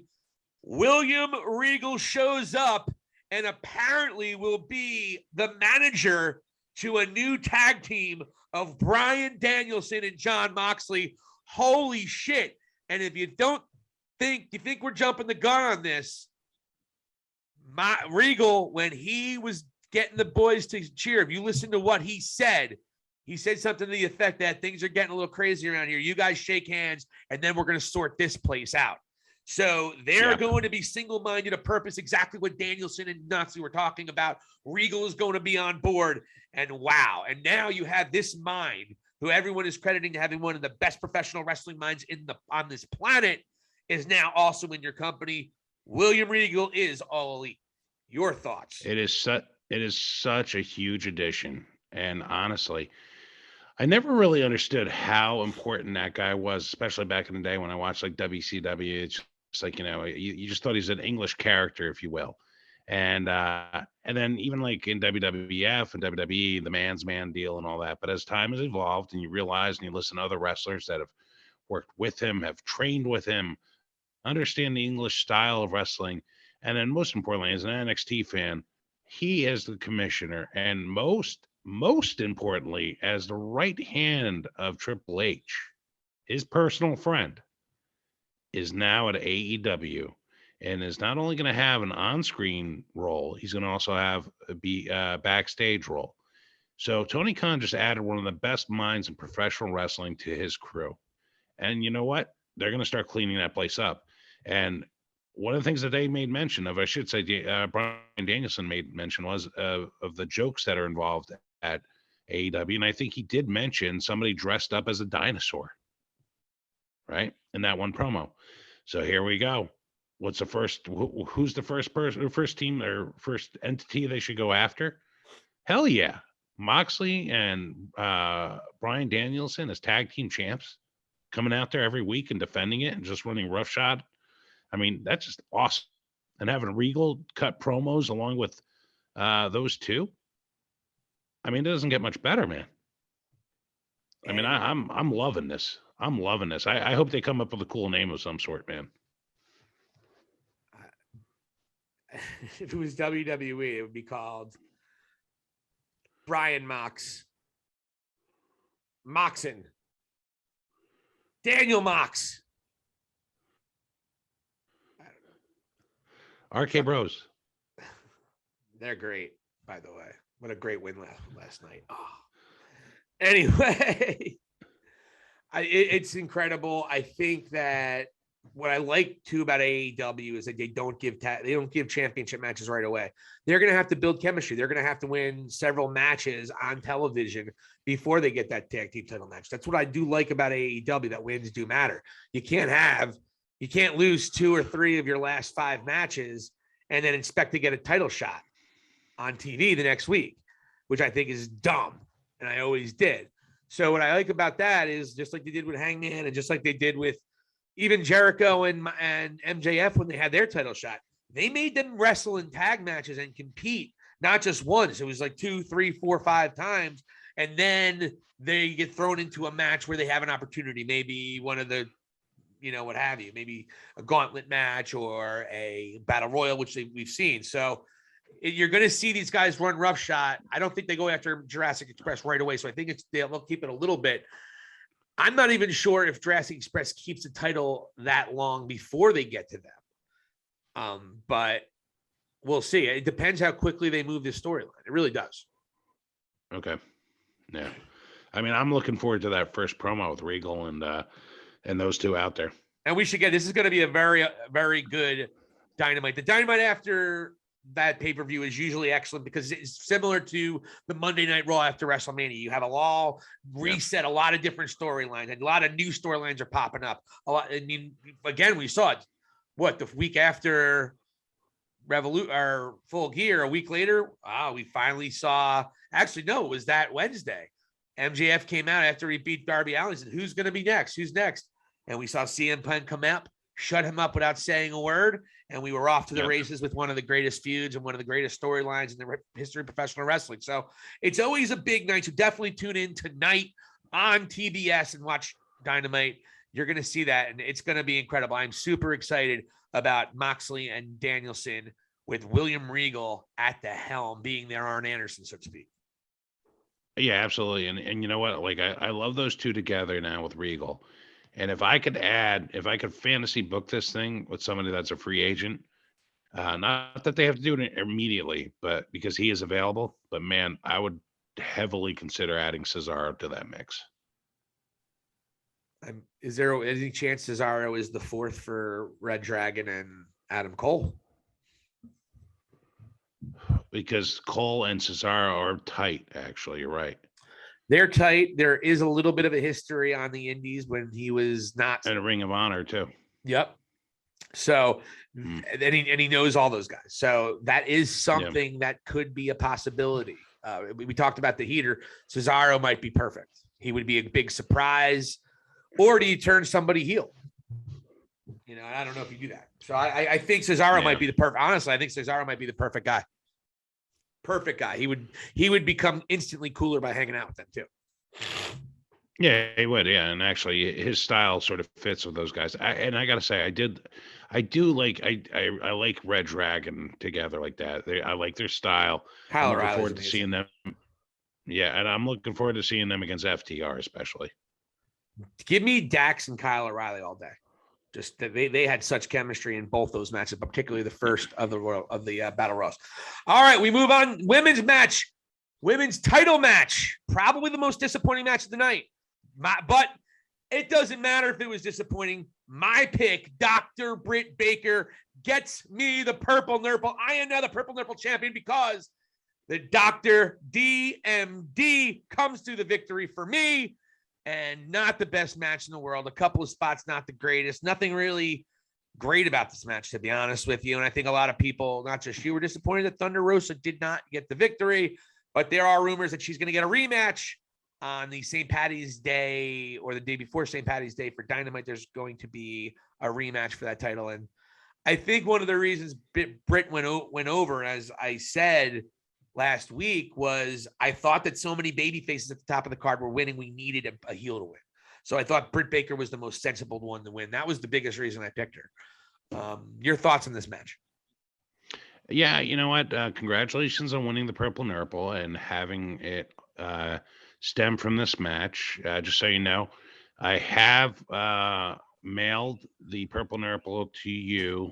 William Regal shows up and apparently will be the manager to a new tag team of Bryan Danielson and Jon Moxley. Holy shit. And if you think we're jumping the gun on this, Regal, when he was getting the boys to cheer, if you listen to what he said something to the effect that things are getting a little crazy around here. You guys shake hands, and then we're going to sort this place out. So they're going to be single-minded of purpose, exactly what Danielson and Moxley were talking about. Regal is going to be on board, and wow. And now you have this mind, who everyone is crediting to having one of the best professional wrestling minds on this planet, is now also in your company. William Regal is All Elite. Your thoughts? It is such a huge addition. And honestly, I never really understood how important that guy was, especially back in the day when I watched like WCW. It's just like, you just thought he's an English character, if you will. And then even like in WWF and WWE, the man's man deal and all that. But as time has evolved and you realize and you listen to other wrestlers that have worked with him, have trained with him, understand the English style of wrestling. And then most importantly, as an NXT fan, he is the commissioner, and most importantly, as the right hand of Triple H, his personal friend, is now at AEW and is not only going to have an on-screen role, he's going to also have a backstage role. So Tony Khan just added one of the best minds in professional wrestling to his crew. And you know what? They're going to start cleaning that place up. And one of the things that they made mention of, I should say, Bryan Danielson made mention was of the jokes that are involved at AEW. And I think he did mention somebody dressed up as a dinosaur, right? In that one promo. So here we go. What's the first, who's the first person, or first team, or first entity they should go after? Hell yeah. Moxley and Bryan Danielson as tag team champs, coming out there every week and defending it and just running roughshod. I mean, that's just awesome. And having Regal cut promos along with those two. I mean, it doesn't get much better, man. I mean, I'm loving this. I'm loving this. I hope they come up with a cool name of some sort, man. If it was WWE, it would be called Brian Moxon. Daniel Mox. RK Bros. They're great, by the way. What a great win last night. Oh. Anyway, it's incredible. I think that what I like too about AEW is that they don't give championship matches right away. They're going to have to build chemistry. They're going to have to win several matches on television before they get that tag team title match. That's what I do like about AEW, that wins do matter. You can't lose 2 or 3 of your last 5 matches and then expect to get a title shot on TV the next week, which I think is dumb. And I always did. So what I like about that is just like they did with Hangman and just like they did with even Jericho and MJF when they had their title shot, they made them wrestle in tag matches and compete, not just once. It was like 2, 3, 4, 5 times. And then they get thrown into a match where they have an opportunity, maybe one of the, what have you, maybe a gauntlet match or a battle royal, which we've seen. So you're going to see these guys run roughshod. I don't think they go after Jurassic Express right away. So I think they'll keep it a little bit. I'm not even sure if Jurassic Express keeps the title that long before they get to them. But we'll see. It depends how quickly they move this storyline. It really does. Okay. Yeah. I mean, I'm looking forward to that first promo with Regal and those two out there. And we should this is going to be a very, very good Dynamite. The Dynamite after that pay-per-view is usually excellent because it's similar to the Monday Night Raw after WrestleMania. You have all reset, a lot of different storylines, and a lot of new storylines are popping up. A lot. I mean, again, we saw it. The week after Revolution or Full Gear, a week later, we finally saw. Actually, no, it was that Wednesday. MJF came out after he beat Darby Allin and said, "Who's going to be next? Who's next?" And we saw CM Punk come up, shut him up without saying a word. And we were off to the races with one of the greatest feuds and one of the greatest storylines in the history of professional wrestling. So it's always a big night. So definitely tune in tonight on TBS and watch Dynamite. You're going to see that, and it's going to be incredible. I'm super excited about Moxley and Danielson with William Regal at the helm, being their Arn Anderson, so to speak. Yeah, absolutely. And you know what? Like, I love those two together now with Regal. And if I could fantasy book this thing with somebody that's a free agent, not that they have to do it immediately, but because he is available, but man, I would heavily consider adding Cesaro to that mix. Is there any chance Cesaro is the fourth for Red Dragon and Adam Cole? Because Cole and Cesaro are tight, actually. You're right. They're tight. There is a little bit of a history on the indies when he was not. And a Ring of Honor, too. Yep. So, and he knows all those guys. So that is something that could be a possibility. We talked about the heater. Cesaro might be perfect. He would be a big surprise. Or do you turn somebody heel? I don't know if you do that. So I think Cesaro might be the perfect. Honestly, I think Cesaro might be the perfect guy. Perfect guy. He would become instantly cooler by hanging out with them too. Yeah, he would. Yeah, and actually, his style sort of fits with those guys. I gotta say, I like Red Dragon together like that. I like their style. I'm looking forward to seeing them. Yeah, and I'm looking forward to seeing them against FTR, especially. Give me Dax and Kyle O'Reilly all day. Just they had such chemistry in both those matches, but particularly the first of the Battle Royals. All right, we move on. Women's match, women's title match, probably the most disappointing match of the night. But it doesn't matter if it was disappointing. My pick, Dr. Britt Baker, gets me the purple nurple. I am now the purple nurple champion because the Dr. DMD comes to the victory for me. And not the best match in the world. A couple of spots, not the greatest. Nothing really great about this match, to be honest with you. And I think a lot of people, not just you, were disappointed that Thunder Rosa did not get the victory. But there are rumors that she's going to get a rematch on the St. Patty's Day or the day before St. Patty's Day for Dynamite. There's going to be a rematch for that title. And I think one of the reasons Britt went over, as I said last week, was I thought that so many baby faces at the top of the card were winning. We needed a heel to win. So I thought Britt Baker was the most sensible one to win. That was the biggest reason I picked her. Your thoughts on this match? Yeah, you know what? Congratulations on winning the Purple Nurple and having it stem from this match. Just so you know, I have mailed the Purple Nurple to you.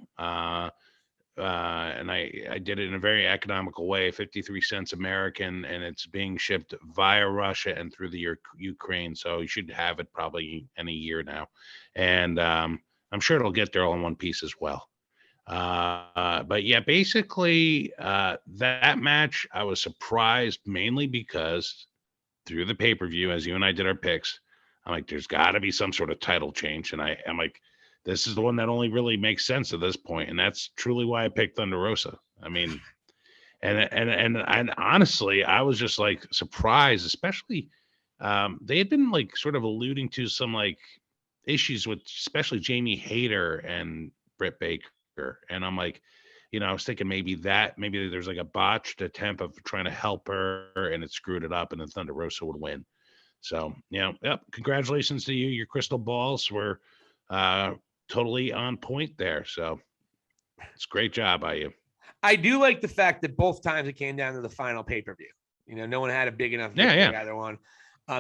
And I did it in a very economical way, 53 cents American, and it's being shipped via Russia and through the Ukraine. So you should have it probably in a year now. And I'm sure it'll get there all in one piece as well. But yeah, basically that match, I was surprised mainly because through the pay-per-view, as you and I did our picks, I'm like, there's got to be some sort of title change. And I'm like, this is the one that only really makes sense at this point, and that's truly why I picked Thunder Rosa. I mean, and honestly, I was just like surprised, especially They had been like sort of alluding to some like issues with especially Jamie Hayter and Britt Baker. And I'm like, I was thinking maybe there's like a botched attempt of trying to help her and it screwed it up and then Thunder Rosa would win. So, congratulations to you. Your crystal balls were totally on point there. So it's a great job by you. I do like the fact that both times it came down to the final pay-per-view. No one had a big enough victory, either one.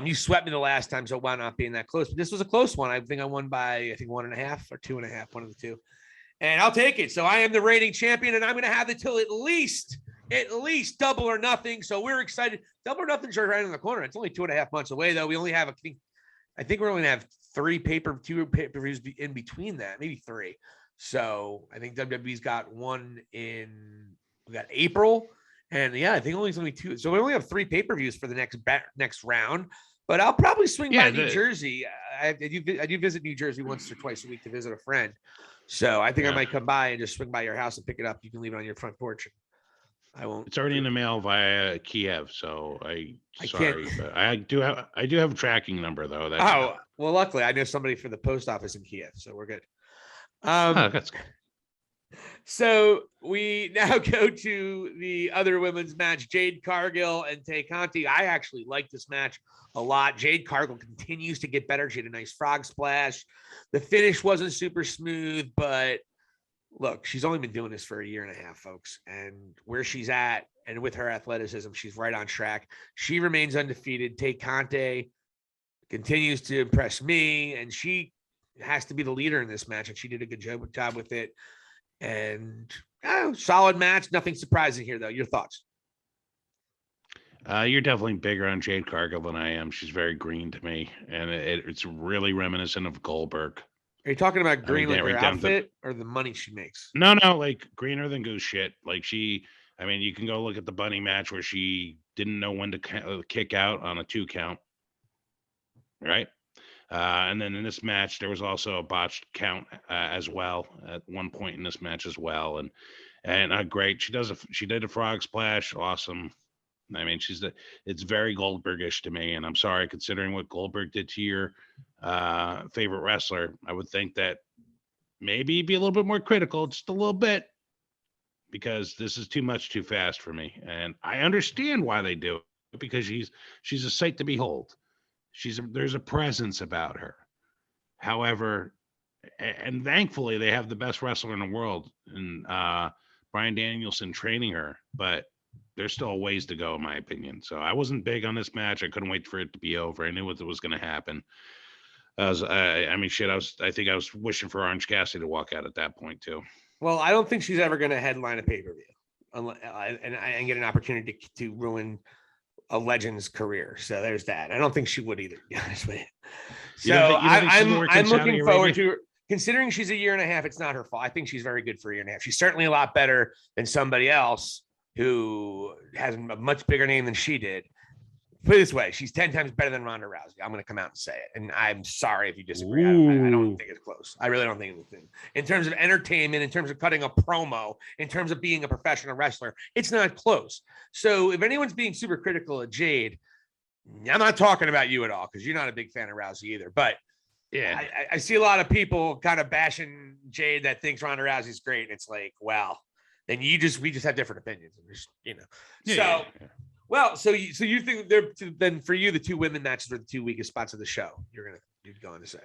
You swept me the last time, so it wound up being that close. But this was a close one. I think I won by 1.5 or 2.5, one of the two. And I'll take it. So I am the reigning champion, and I'm going to have it till at least Double or Nothing. So we're excited. Double or Nothing's right in the corner. It's only 2.5 months away, though. We only have, I think we're only going to have two pay-per-views in between that, maybe 3. So I think WWE's got one we got April. And I think only 2. So we only have 3 pay-per-views for the next round. But I'll probably swing by New Jersey. I do visit New Jersey once or twice a week to visit a friend. So I think I might come by and just swing by your house and pick it up. You can leave it on your front porch. I won't. It's already in the mail via Kiev, so sorry, can't. but I do have a tracking number though. Well, luckily I know somebody for the post office in Kiev, so we're good. That's good. So we now go to the other women's match, Jade Cargill and Conti. I actually like this match a lot. Jade Cargill continues to get better. She had a nice frog splash. The finish wasn't super smooth, but look, she's only been doing this for 1.5 years, folks. And where she's at and with her athleticism, she's right on track. She remains undefeated. Conti continues to impress me, and she has to be the leader in this match, and she did a good job with it. And solid match. Nothing surprising here, though. Your thoughts? You're definitely bigger on Jade Cargill than I am. She's very green to me, and it's really reminiscent of Goldberg. Are you talking about green like her outfit or the money she makes? No, like greener than goose shit. Like you can go look at the bunny match where she didn't know when to kick out on a 2 count, right? And then in this match, there was also a botched count as well at one point in this match as well. And great. She did a frog splash. Awesome. I mean, it's very Goldbergish to me. And I'm sorry, considering what Goldberg did to your favorite wrestler, I would think that maybe be a little bit more critical, just a little bit, because this is too much too fast for me. And I understand why they do it, because she's a sight to behold. There's a presence about her. However, and thankfully they have the best wrestler in the world, and Bryan Danielson training her, but there's still a ways to go, in my opinion. So I wasn't big on this match. I couldn't wait for it to be over. I knew what was going to happen. I think I was wishing for Orange Cassidy to walk out at that point too. Well, I don't think she's ever going to headline a pay-per-view and get an opportunity to ruin a legend's career. So there's that. I don't think she would either, to be honest with you. So I'm looking forward to her. Considering she's 1.5 years, it's not her fault. I think she's very good for 1.5 years. She's certainly a lot better than somebody else who has a much bigger name than she did. Put it this way, she's 10 times better than Ronda Rousey. I'm going to come out and say it. And I'm sorry if you disagree. I don't think it's close. I really don't think it's a thing. In terms of entertainment, in terms of cutting a promo, in terms of being a professional wrestler, it's not close. So if anyone's being super critical of Jade, I'm not talking about you at all, because you're not a big fan of Rousey either. But yeah, I see a lot of people kind of bashing Jade that thinks Ronda Rousey's great. And it's like, well, then we just have different opinions. And well, so you think then for you, the 2 women matches are the 2 weakest spots of the show? You're going to say?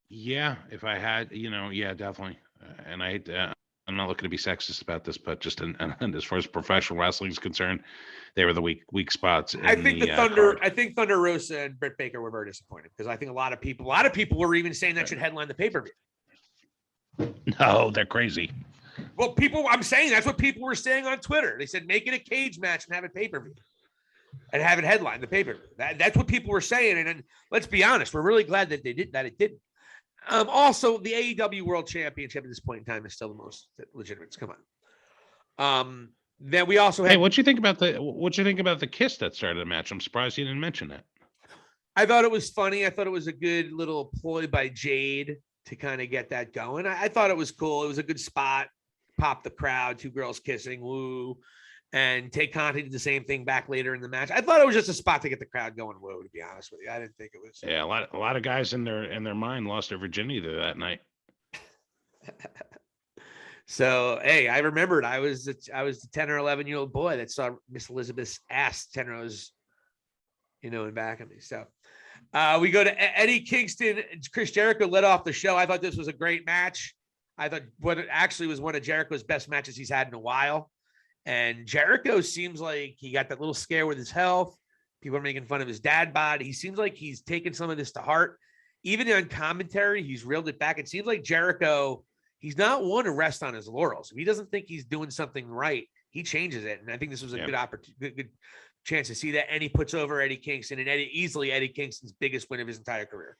Yeah, if I had, definitely. And I'm not looking to be sexist about this, but just as far as professional wrestling is concerned, they were the weak spots. I think I think Thunder Rosa and Britt Baker were very disappointed, because I think a lot of people were even saying that should headline the pay-per-view. No, they're crazy. Well, I'm saying that's what people were saying on Twitter. They said, make it a cage match and have it pay-per-view and have it headline the pay-per-view. That's what people were saying. And let's be honest, we're really glad that it didn't. Also, the AEW World Championship at this point in time is still the most legitimate. Come on. Then we also had. Hey, what you think about the kiss that started the match? I'm surprised you didn't mention that. I thought it was funny. I thought it was a good little ploy by Jade to kind of get that going. I thought it was cool. It was a good spot. Pop the crowd, 2 girls kissing, woo. And Tay Conti did the same thing back later in the match. I thought it was just a spot to get the crowd going. Whoa, to be honest with you, I didn't think it was. Yeah, a lot of guys in their mind lost their virginity that night. So, hey, I remembered I was the 10 or 11-year-old boy that saw Miss Elizabeth's ass 10 rows, in back of me. So we go to Eddie Kingston. Chris Jericho led off the show. I thought this was a great match. I thought what it actually was one of Jericho's best matches he's had in a while. And Jericho seems like he got that little scare with his health. People are making fun of his dad bod. He seems like he's taken some of this to heart. Even on commentary, he's reeled it back. It seems like Jericho, he's not one to rest on his laurels. If he doesn't think he's doing something right, he changes it. And I think this was a good opportunity, good chance to see that. And he puts over Eddie Kingston, and easily Eddie Kingston's biggest win of his entire career.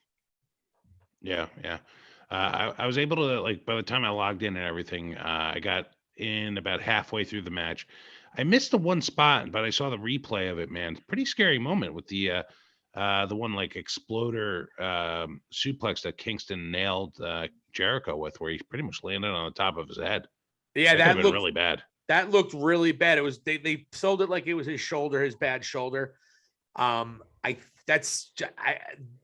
Yeah. I was able to, by the time I logged in and everything, I got in about halfway through the match. I missed the one spot, but I saw the replay of it, man. Pretty scary moment with the one exploder suplex that Kingston nailed Jericho with, where he pretty much landed on the top of his head. Yeah, that looked really bad. That looked really bad. It was they sold it like it was his shoulder, his bad shoulder. That's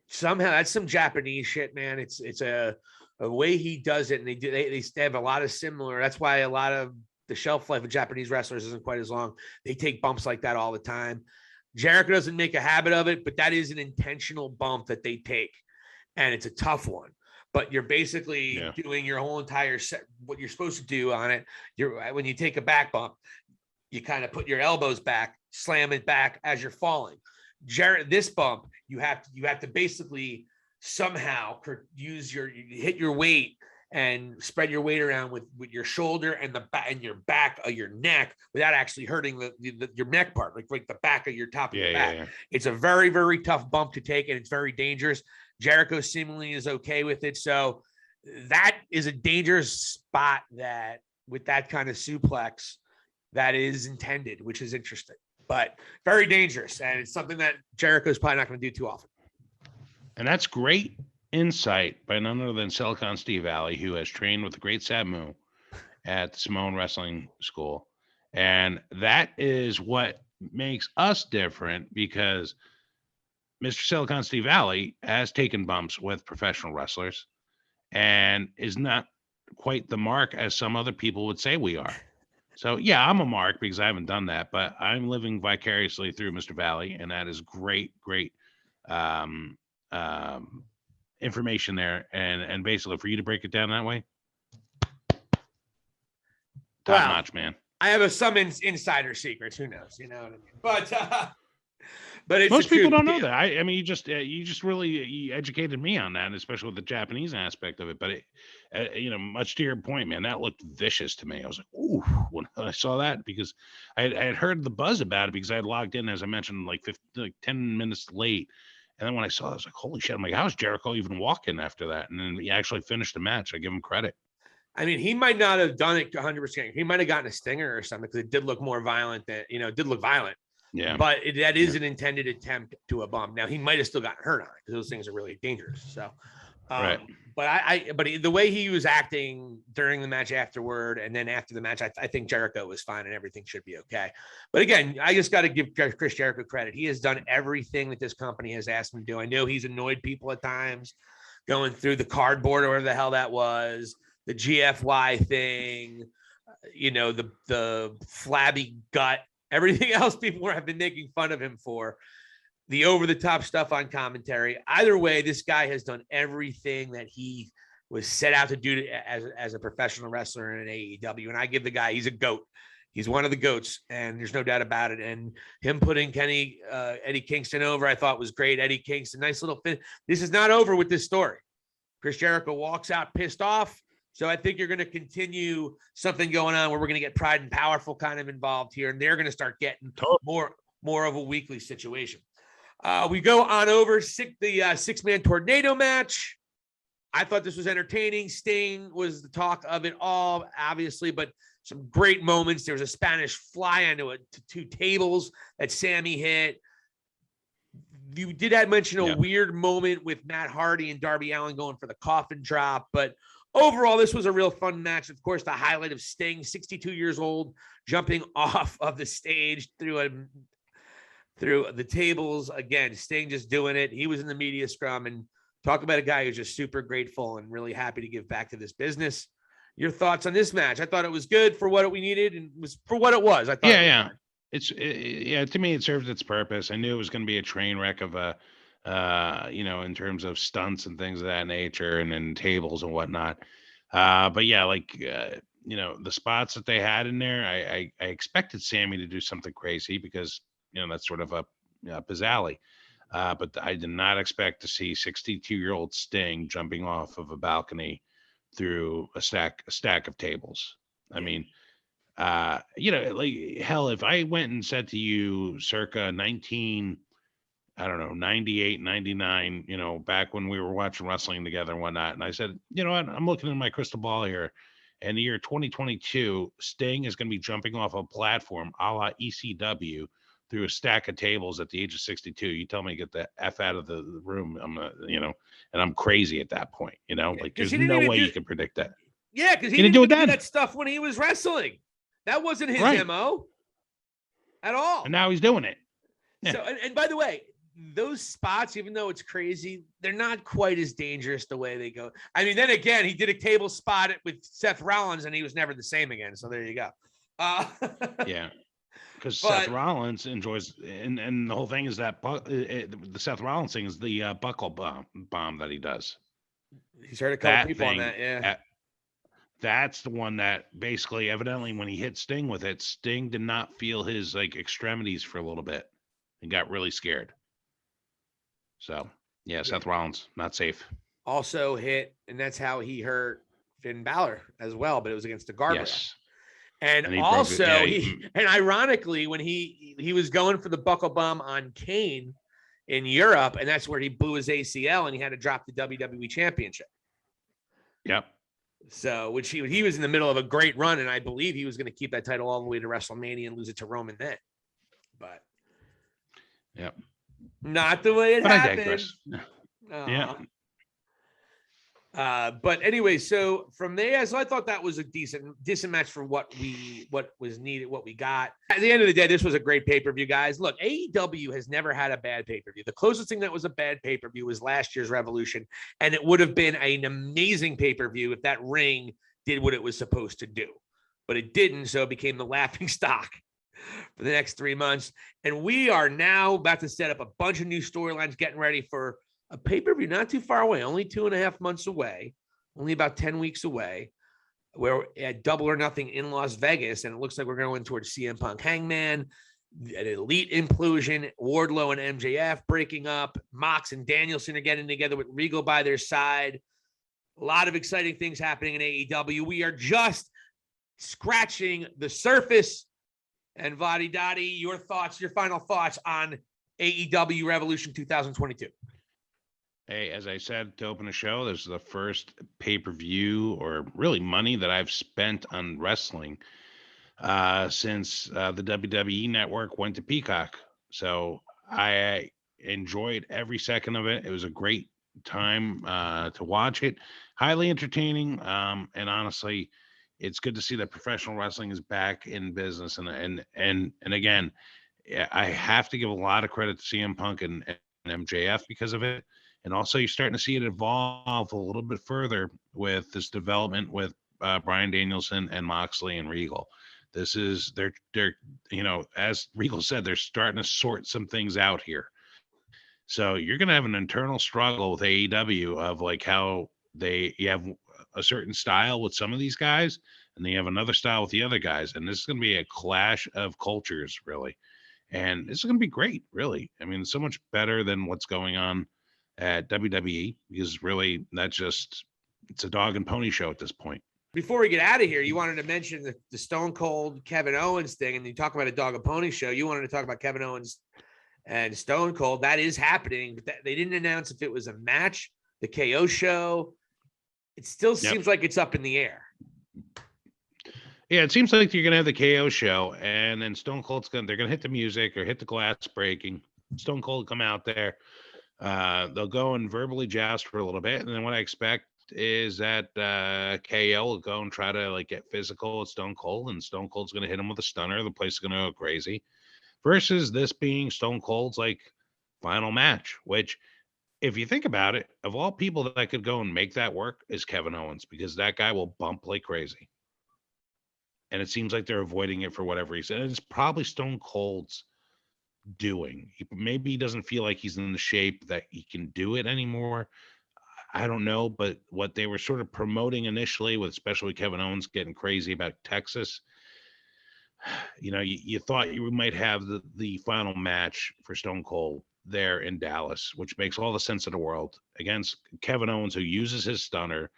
some Japanese shit, man. It's a way he does it, and they have a lot of similar. That's why a lot of the shelf life of Japanese wrestlers isn't quite as long. They take bumps like that all the time. Jericho doesn't make a habit of it, but that is an intentional bump that they take, and it's a tough one. But you're basically doing your whole entire set, what you're supposed to do on it. When you take a back bump, you kind of put your elbows back, slam it back as you're falling. This bump, you have to basically somehow hit your weight and spread your weight around with your shoulder and your back of your neck without actually hurting your neck part, like the back of your top of your back. Yeah. It's a very, very tough bump to take, and it's very dangerous. Jericho seemingly is okay with it. So that is a dangerous spot that with that kind of suplex that is intended, which is interesting, but very dangerous. And it's something that Jericho's probably not going to do too often. And that's great insight by none other than Silicon Steve Valley, who has trained with the great Samu at the Samoan Wrestling School. And that is what makes us different, because Mr. Silicon Steve Valley has taken bumps with professional wrestlers and is not quite the mark as some other people would say we are. So, yeah, I'm a mark because I haven't done that, but I'm living vicariously through Mr. Valley, and that is great information there. And basically, for you to break it down that way, top notch, man. I have some insider secrets. Who knows? You know what I mean? But it's most people don't know that. I mean, you just really educated me on that, especially with the Japanese aspect of it. But much to your point, man, that looked vicious to me. I was like, ooh, when I saw that, because I had heard the buzz about it because I had logged in, as I mentioned, like 10 minutes late. And then when I saw it, I was like, holy shit. I'm like, how's Jericho even walking after that? And then he actually finished the match. I give him credit. I mean, he might not have done it 100%. He might have gotten a stinger or something, because it did look more violent it did look violent. Yeah. But that is an intended attempt to a bump. Now, he might have still gotten hurt on it, because those things are really dangerous. So, right. But the way he was acting during the match afterward, and then after the match, I think Jericho was fine and everything should be okay. But again, I just got to give Chris Jericho credit. He has done everything that this company has asked him to do. I know he's annoyed people at times, going through the cardboard or whatever the hell that was, the GFY thing, the flabby gut, everything else people have been making fun of him for, the over-the-top stuff on commentary. Either way, this guy has done everything that he was set out to do as a professional wrestler in an AEW. And I give the guy, he's a GOAT. He's one of the GOATs, and there's no doubt about it. And him putting Eddie Kingston over, I thought was great. Eddie Kingston, nice little fit. This is not over with this story. Chris Jericho walks out pissed off. So I think you're going to continue something going on where we're going to get Pride and Powerful kind of involved here, and they're going to start getting more of a weekly situation. We go on over the six-man tornado match. I thought this was entertaining. Sting was the talk of it all, obviously, but some great moments. There was a Spanish fly onto two tables that Sammy hit. You did mention a weird moment with Matt Hardy and Darby Allin going for the coffin drop, but overall, this was a real fun match. Of course, the highlight of Sting, 62 years old, jumping off of the stage through the tables. Again, Sting just doing it. He was in the media scrum, and talk about a guy who's just super grateful and really happy to give back to this business. Your thoughts on this match? I thought it was good for what we needed, and was for what it was. I thought, yeah. To me, it served its purpose. I knew it was going to be a train wreck of in terms of stunts and things of that nature, and then tables and whatnot. But yeah, the spots that they had in there, I expected Sammy to do something crazy because that's sort of up his alley. But I did not expect to see 62-year-old Sting jumping off of a balcony through a stack of tables. I mean, hell, if I went and said to you circa 98, 99, back when we were watching wrestling together and whatnot, and I said, you know what, I'm looking in my crystal ball here, and the year 2022, Sting is going to be jumping off a platform a la ECW through a stack of tables at the age of 62. You tell me to get the F out of the room. I'm and I'm crazy at that point, there's no way you can predict that. Yeah, because he didn't do that stuff when he was wrestling. That wasn't his MO at all. And now he's doing it. Yeah. So, and by the way, those spots, even though it's crazy, they're not quite as dangerous the way they go. I mean, then again, he did a table spot with Seth Rollins, and he was never the same again. So there you go. Yeah. Because Seth Rollins enjoys, and the whole thing is that the Seth Rollins thing is the buckle bomb that he does. He's heard a couple people on that, yeah. That's the one that basically, evidently, when he hit Sting with it, Sting did not feel his extremities for a little bit and got really scared. So, yeah, Seth Rollins, not safe. Also hit, and that's how he hurt Finn Balor as well, but it was against the guardrail. Yes. And also, and ironically, when he was going for the buckle bomb on Kane in Europe, and that's where he blew his ACL and he had to drop the WWE Championship. Yep. So, which he was in the middle of a great run, and I believe he was going to keep that title all the way to WrestleMania and lose it to Roman then. But, yep, not the way it happened. I digress. Yeah. But anyway, so from there, so I thought that was a decent match for what was needed, what we got. At the end of the day, this was a great pay-per-view, guys. Look, AEW has never had a bad pay-per-view. The closest thing that was a bad pay-per-view was last year's Revolution, and it would have been an amazing pay-per-view if that ring did what it was supposed to do. But it didn't, so it became the laughing stock for the next 3 months. And we are now about to set up a bunch of new storylines, getting ready for a pay-per-view not too far away, only 2.5 months away, only about 10 weeks away. We're at Double or Nothing in Las Vegas, and it looks like we're going towards CM Punk Hangman, an Elite implosion, Wardlow and MJF breaking up, Mox and Danielson are getting together with Regal by their side. A lot of exciting things happening in AEW. We are just scratching the surface. And Vladi Dottie, your final thoughts on AEW Revolution 2022. Hey, as I said to open the show, this is the first pay-per-view or really money that I've spent on wrestling since the WWE Network went to Peacock. So I enjoyed every second of it. It was a great time to watch it. Highly entertaining. And honestly, it's good to see that professional wrestling is back in business. And again, I have to give a lot of credit to CM Punk and MJF because of it. And also, you're starting to see it evolve a little bit further with this development with Bryan Danielson and Moxley and Regal. This is they're as Regal said, they're starting to sort some things out here. So you're going to have an internal struggle with AEW of how you have a certain style with some of these guys, and then you have another style with the other guys, and this is going to be a clash of cultures, really. And this is going to be great, really. I mean, so much better than what's going on at WWE, because really it's a dog and pony show at this point. Before we get out of here, you wanted to mention the Stone Cold Kevin Owens thing, and you talk about a dog and pony show. You wanted to talk about Kevin Owens and Stone Cold. That is happening, but they didn't announce if it was a match, the KO show. It still seems like it's up in the air. Yeah, it seems like you're going to have the KO show, and then Stone Cold's they're going to hit the music or hit the glass breaking. Stone Cold come out there. They'll go and verbally joust for a little bit, and then what I expect is that KO will go and try to like get physical with Stone Cold, and Stone Cold's going to hit him with a stunner. The place is going to go crazy. Versus this being Stone Cold's like final match, which, if you think about it, of all people that could go and make that work is Kevin Owens, because that guy will bump like crazy. And it seems like they're avoiding it for whatever reason. And it's probably Stone Cold's doing. Maybe he doesn't feel like he's in the shape that he can do it anymore. I don't know, but what they were sort of promoting initially, with especially Kevin Owens getting crazy about Texas, you thought you might have the final match for Stone Cold there in Dallas, which makes all the sense in the world, against Kevin Owens, who uses his stunner.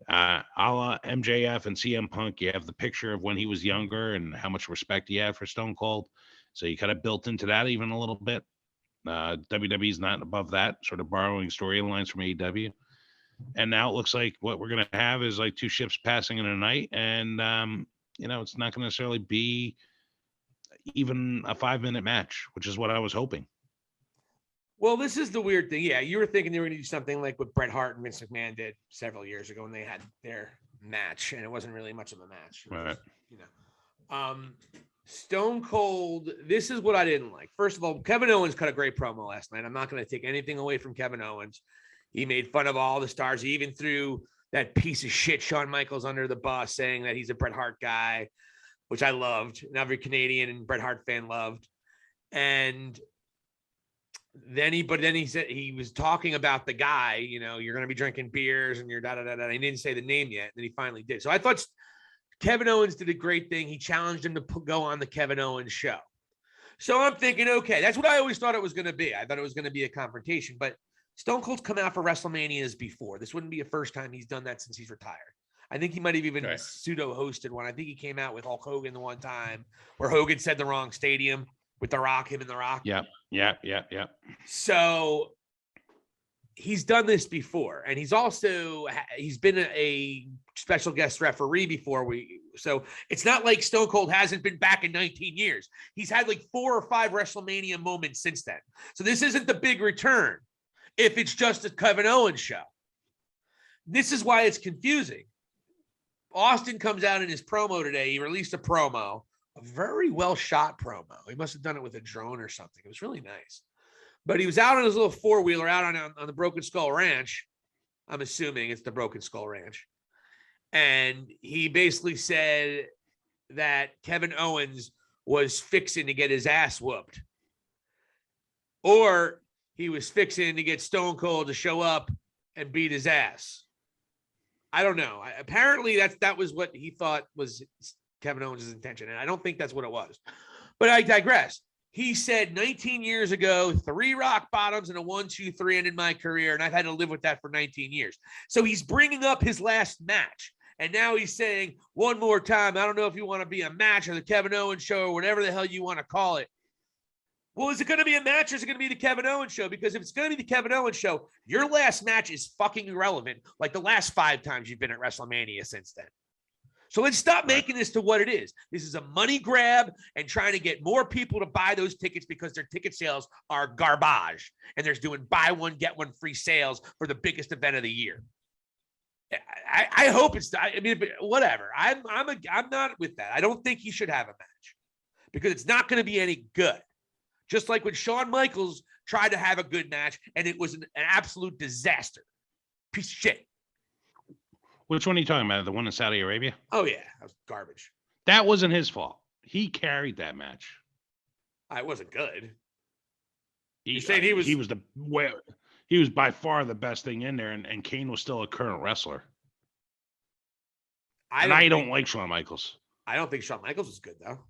A la MJF and CM Punk, you have the picture of when he was younger and how much respect he had for Stone Cold. So you kind of built into that even a little bit. WWE's not above that, sort of borrowing storylines from AEW. And now it looks like what we're going to have is like two ships passing in a night. And, it's not going to necessarily be even a 5-minute match, which is what I was hoping. Well, this is the weird thing. Yeah, you were thinking they were going to do something like what Bret Hart and Vince McMahon did several years ago when they had their match, and it wasn't really much of a match. Right. Stone Cold, this is what I didn't like. First of all, Kevin Owens cut a great promo last night. I'm not going to take anything away from Kevin Owens. He made fun of all the stars. He even threw that piece of shit Shawn Michaels under the bus, saying that he's a Bret Hart guy, which I loved, and every Canadian and Bret Hart fan loved. And then he said he was talking about the guy, you're going to be drinking beers and you're da-da-da-da. He didn't say the name yet. And then he finally did. So I thought Kevin Owens did a great thing. He challenged him to go on the Kevin Owens show. So I'm thinking, okay, that's what I always thought it was going to be. I thought it was going to be a confrontation, but Stone Cold's come out for WrestleManias before. This wouldn't be a first time he's done that since he's retired. I think he might have even pseudo hosted one. I think he came out with Hulk Hogan the one time where Hogan said the wrong stadium with The Rock, him and The Rock. Yeah. So he's done this before, and he's been a special guest referee before. So it's not like Stone Cold hasn't been back in 19 years. He's had like 4 or 5 WrestleMania moments since then. So this isn't the big return if it's just a Kevin Owens show. This is why it's confusing. Austin comes out in his promo today. He released a promo. A very well shot promo. He must have done it with a drone or something. It was really nice. But he was out on his little 4-wheeler out on the Broken Skull Ranch. I'm assuming it's the Broken Skull Ranch. And he basically said that Kevin Owens was fixing to get his ass whooped. Or he was fixing to get Stone Cold to show up and beat his ass. I don't know. Apparently that was what he thought was Kevin Owens' intention, and I don't think that's what it was. But I digress. He said 19 years ago, 3 rock bottoms and a 1, 2, 3 ended my career, and I've had to live with that for 19 years. So he's bringing up his last match, and now he's saying one more time, I don't know if you want to be a match or the Kevin Owens show or whatever the hell you want to call it. Well, is it going to be a match or is it going to be the Kevin Owens show? Because if it's going to be the Kevin Owens show, your last match is fucking irrelevant, like the last 5 times you've been at WrestleMania since then. So let's stop making this to what it is. This is a money grab and trying to get more people to buy those tickets because their ticket sales are garbage. And there's doing buy one, get one free sales for the biggest event of the year. I hope it's, whatever. I'm not with that. I don't think he should have a match because it's not going to be any good. Just like when Shawn Michaels tried to have a good match and it was an absolute disaster. Piece of shit. Which one are you talking about? The one in Saudi Arabia? Oh, yeah. That was garbage. That wasn't his fault. He carried that match. It wasn't good. He was by far the best thing in there, and Kane was still a current wrestler. I don't like Shawn Michaels. I don't think Shawn Michaels was good, though.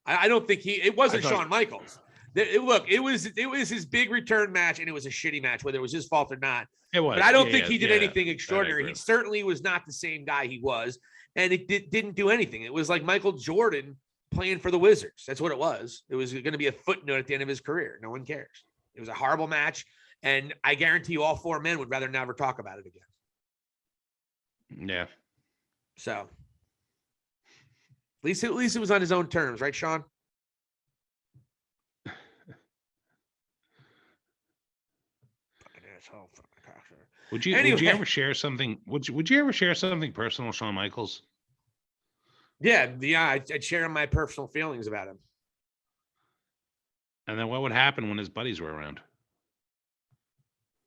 I don't think it wasn't Shawn Michaels. Look, it was his big return match, and it was a shitty match, whether it was his fault or not. It was. But I don't think he did anything extraordinary. He certainly was not the same guy he was, and it didn't do anything. It was like Michael Jordan playing for the Wizards. That's what it was. It was going to be a footnote at the end of his career. No one cares. It was a horrible match, and I guarantee you all 4 men would rather never talk about it again. Yeah. So, at least it was on his own terms, right, Sean? asshole. Would you Anyway. ever share something? Would you ever share something personal, with Shawn Michaels? Yeah. I'd share my personal feelings about him. And then what would happen when his buddies were around?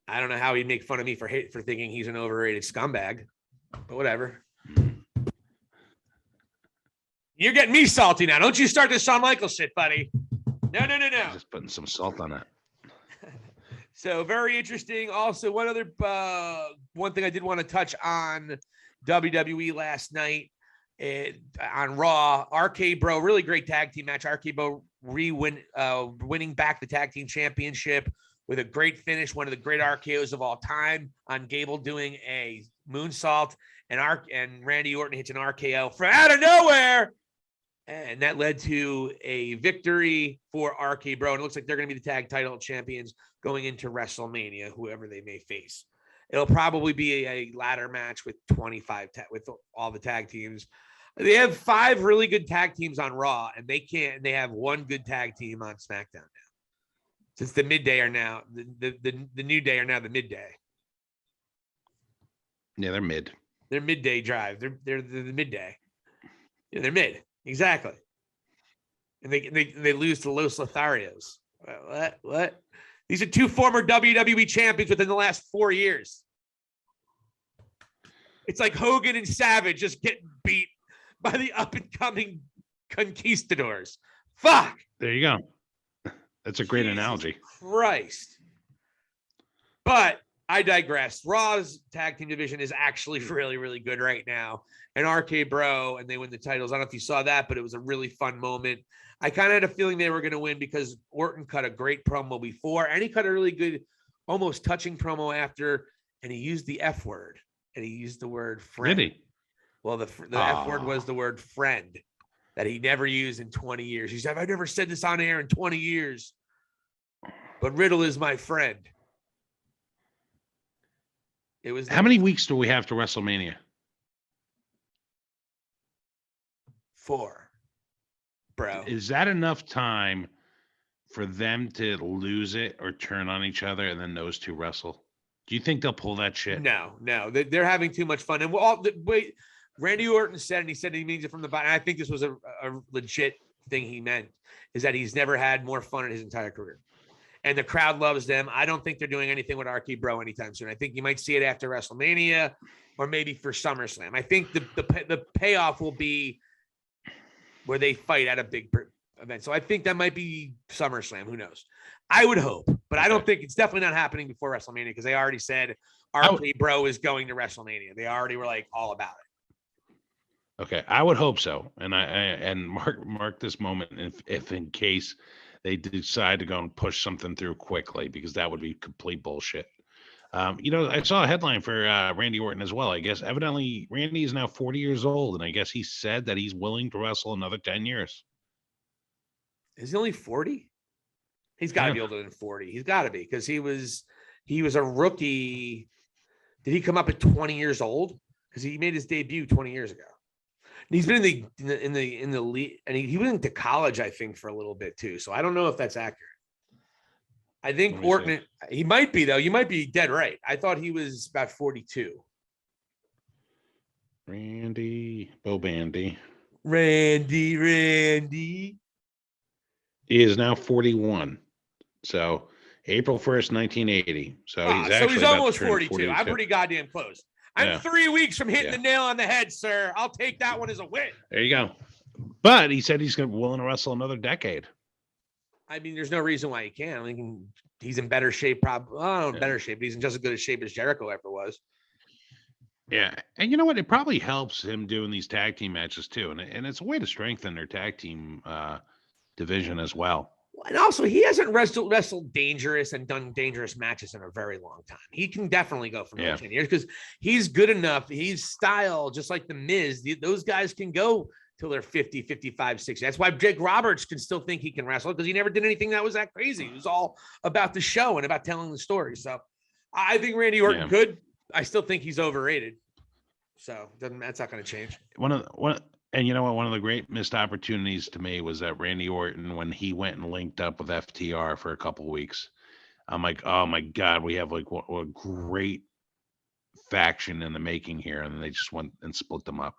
I don't know how he'd make fun of me for thinking he's an overrated scumbag, but whatever. You're getting me salty now. Don't you start this Shawn Michaels shit, buddy. No. Just putting some salt on it. So very interesting. Also, one thing I did want to touch on WWE last night on Raw. RK Bro, really great tag team match. RK Bro winning back the tag team championship with a great finish, one of the great RKOs of all time on Gable doing a moonsault, and Randy Orton hits an RKO from out of nowhere. And that led to a victory for RK Bro. And it looks like they're going to be the tag title champions going into WrestleMania, whoever they may face. It'll probably be a ladder match with 25 with all the tag teams. They have 5 really good tag teams on Raw, and they have one good tag team on SmackDown now. Since the midday are now the New Day are now the midday. Yeah, they're mid. They're midday drive. They're the midday. Yeah, they're mid. Exactly. And they lose to Los Lotharios. What? These are 2 former WWE champions within the last 4 years. It's like Hogan and Savage just getting beat by the up-and-coming conquistadors. Fuck. There you go. That's a great Jesus analogy. Christ. But I digress. Raw's tag team division is actually really, really good right now. And RK Bro, and they win the titles. I don't know if you saw that, but it was a really fun moment. I kind of had a feeling they were going to win because Orton cut a great promo before, and he cut a really good, almost touching promo after, and he used the F word, and he used the word friend. Did he? Well, the F word was the word friend that he never used in 20 years. He said, I've never said this on air in 20 years, but Riddle is my friend. It was. How many weeks do we have to WrestleMania? 4, bro. Is that enough time for them to lose it or turn on each other and then those 2 wrestle? Do you think they'll pull that shit? No. They're having too much fun. And Randy Orton said, and he said he means it from the bottom. I think this was a legit thing he meant, is that he's never had more fun in his entire career. And the crowd loves them. I don't think they're doing anything with RK Bro anytime soon. I think you might see it after WrestleMania or maybe for SummerSlam. I think the payoff will be where they fight at a big event. So I think that might be SummerSlam. Who knows? I would hope, but I don't think it's definitely not happening before WrestleMania because they already said RK Bro is going to WrestleMania. They already were like all about it. Okay, I would hope so. And mark this moment if in case they decide to go and push something through quickly, because that would be complete bullshit. I saw a headline for Randy Orton as well. I guess evidently Randy is now 40 years old, and I guess he said that he's willing to wrestle another 10 years. Is he only 40? He's got to be older than 40. He's got to be, because he was a rookie. Did he come up at 20 years old? Because he made his debut 20 years ago. And he's been in the league, and he went into college, I think, for a little bit too. So I don't know if that's accurate. I think Orton, he might be, though. You might be dead right. I thought he was about 42. Randy. He is now 41. So April 1st, 1980. So he's almost 42. I'm pretty goddamn close. I'm 3 weeks from hitting the nail on the head, sir. I'll take that one as a win. There you go. But he said he's willing to wrestle another decade. I mean, there's no reason why he can't. I mean, he's in better shape, better shape, but he's in just as good a shape as Jericho ever was. Yeah. And you know what? It probably helps him doing these tag team matches too. And it's a way to strengthen their tag team division as well. And also, he hasn't wrestled dangerous and done dangerous matches in a very long time. He can definitely go for 10 years because he's good enough. He's style, just like the Miz. Those guys can go till they're 50, 55, 60. That's why Jake Roberts can still think he can wrestle, because he never did anything that was that crazy. It was all about the show and about telling the story. So I think Randy Orton could. I still think he's overrated. So that's not going to change. And you know what? One of the great missed opportunities to me was that Randy Orton, when he went and linked up with FTR for a couple of weeks, I'm like, oh my God, we have like what a great faction in the making here. And then they just went and split them up.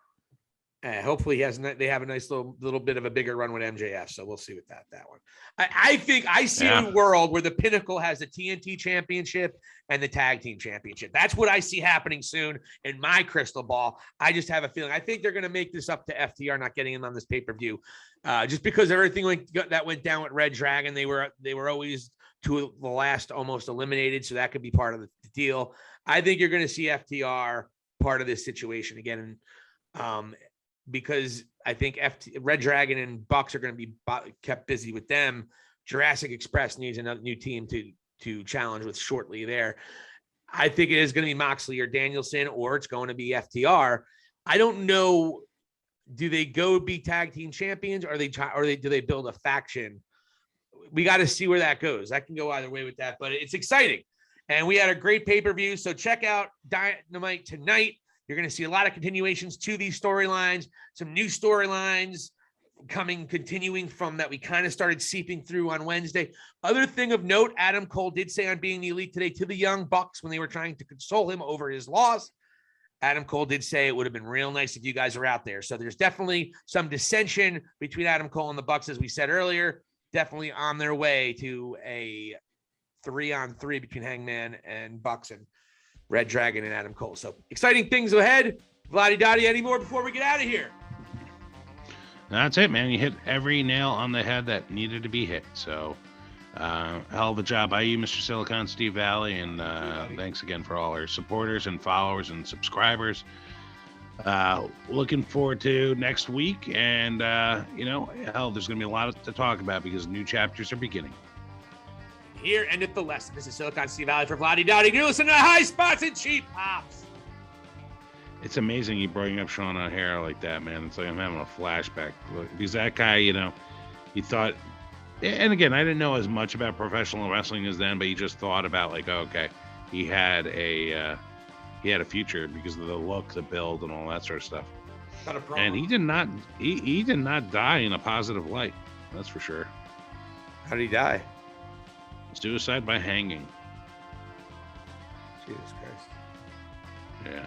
Hopefully they have a nice little bit of a bigger run with MJF. So we'll see with that one. I think I see a world where the Pinnacle has the TNT championship and the tag team championship. That's what I see happening soon in my crystal ball. I just have a feeling. I think they're going to make this up to FTR, not getting him on this pay-per-view, just because everything that went down with Red Dragon. They were always to the last almost eliminated. So that could be part of the deal. I think you're going to see FTR part of this situation again. Because I think Red Dragon and Bucks are going to be kept busy with them. Jurassic Express needs another new team to challenge with shortly there. I think it is going to be Moxley or Danielson, or it's going to be FTR. I don't know. Do they go be tag team champions, or do they build a faction? We got to see where that goes. I can go either way with that, but it's exciting. And we had a great pay-per-view. So check out Dynamite tonight. You're going to see a lot of continuations to these storylines, some new storylines continuing from that we kind of started seeping through on Wednesday. Other thing of note, Adam Cole did say on Being the Elite today to the Young Bucks when they were trying to console him over his loss. Adam Cole did say it would have been real nice if you guys were out there. So there's definitely some dissension between Adam Cole and the Bucks, as we said earlier, definitely on their way to a 3-on-3 between Hangman and Bucks and Red Dragon and Adam Cole. So exciting things ahead. Vladdy Dottie, any more before we get out of here? That's it, man. You hit every nail on the head that needed to be hit. So hell of a job by you, Mr. Silicon, Steve Valley. And thanks again for all our supporters and followers and subscribers. Looking forward to next week. And, hell, there's going to be a lot to talk about because new chapters are beginning. Here endeth the lesson. This is Silicon Steve Valley for Vladdy Dottie. You're listening to High Spots and Cheap Pops. It's amazing you bring up Sean O'Hara like that, man. It's like I'm having a flashback. Because that guy, he thought, and again, I didn't know as much about professional wrestling as then, but he just thought about like, oh, okay, he had a future because of the look, the build, and all that sort of stuff. Not a problem. And he did not die in a positive light. That's for sure. How did he die? Suicide by hanging. Jesus Christ. Yeah.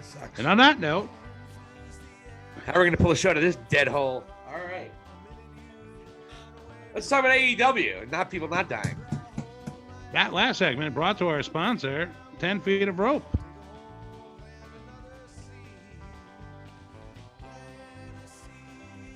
Sucks. And on that note, how are we going to pull a show to this dead hole? All right. Let's talk about AEW and not people not dying. that last segment brought to our sponsor, 10 Feet of Rope.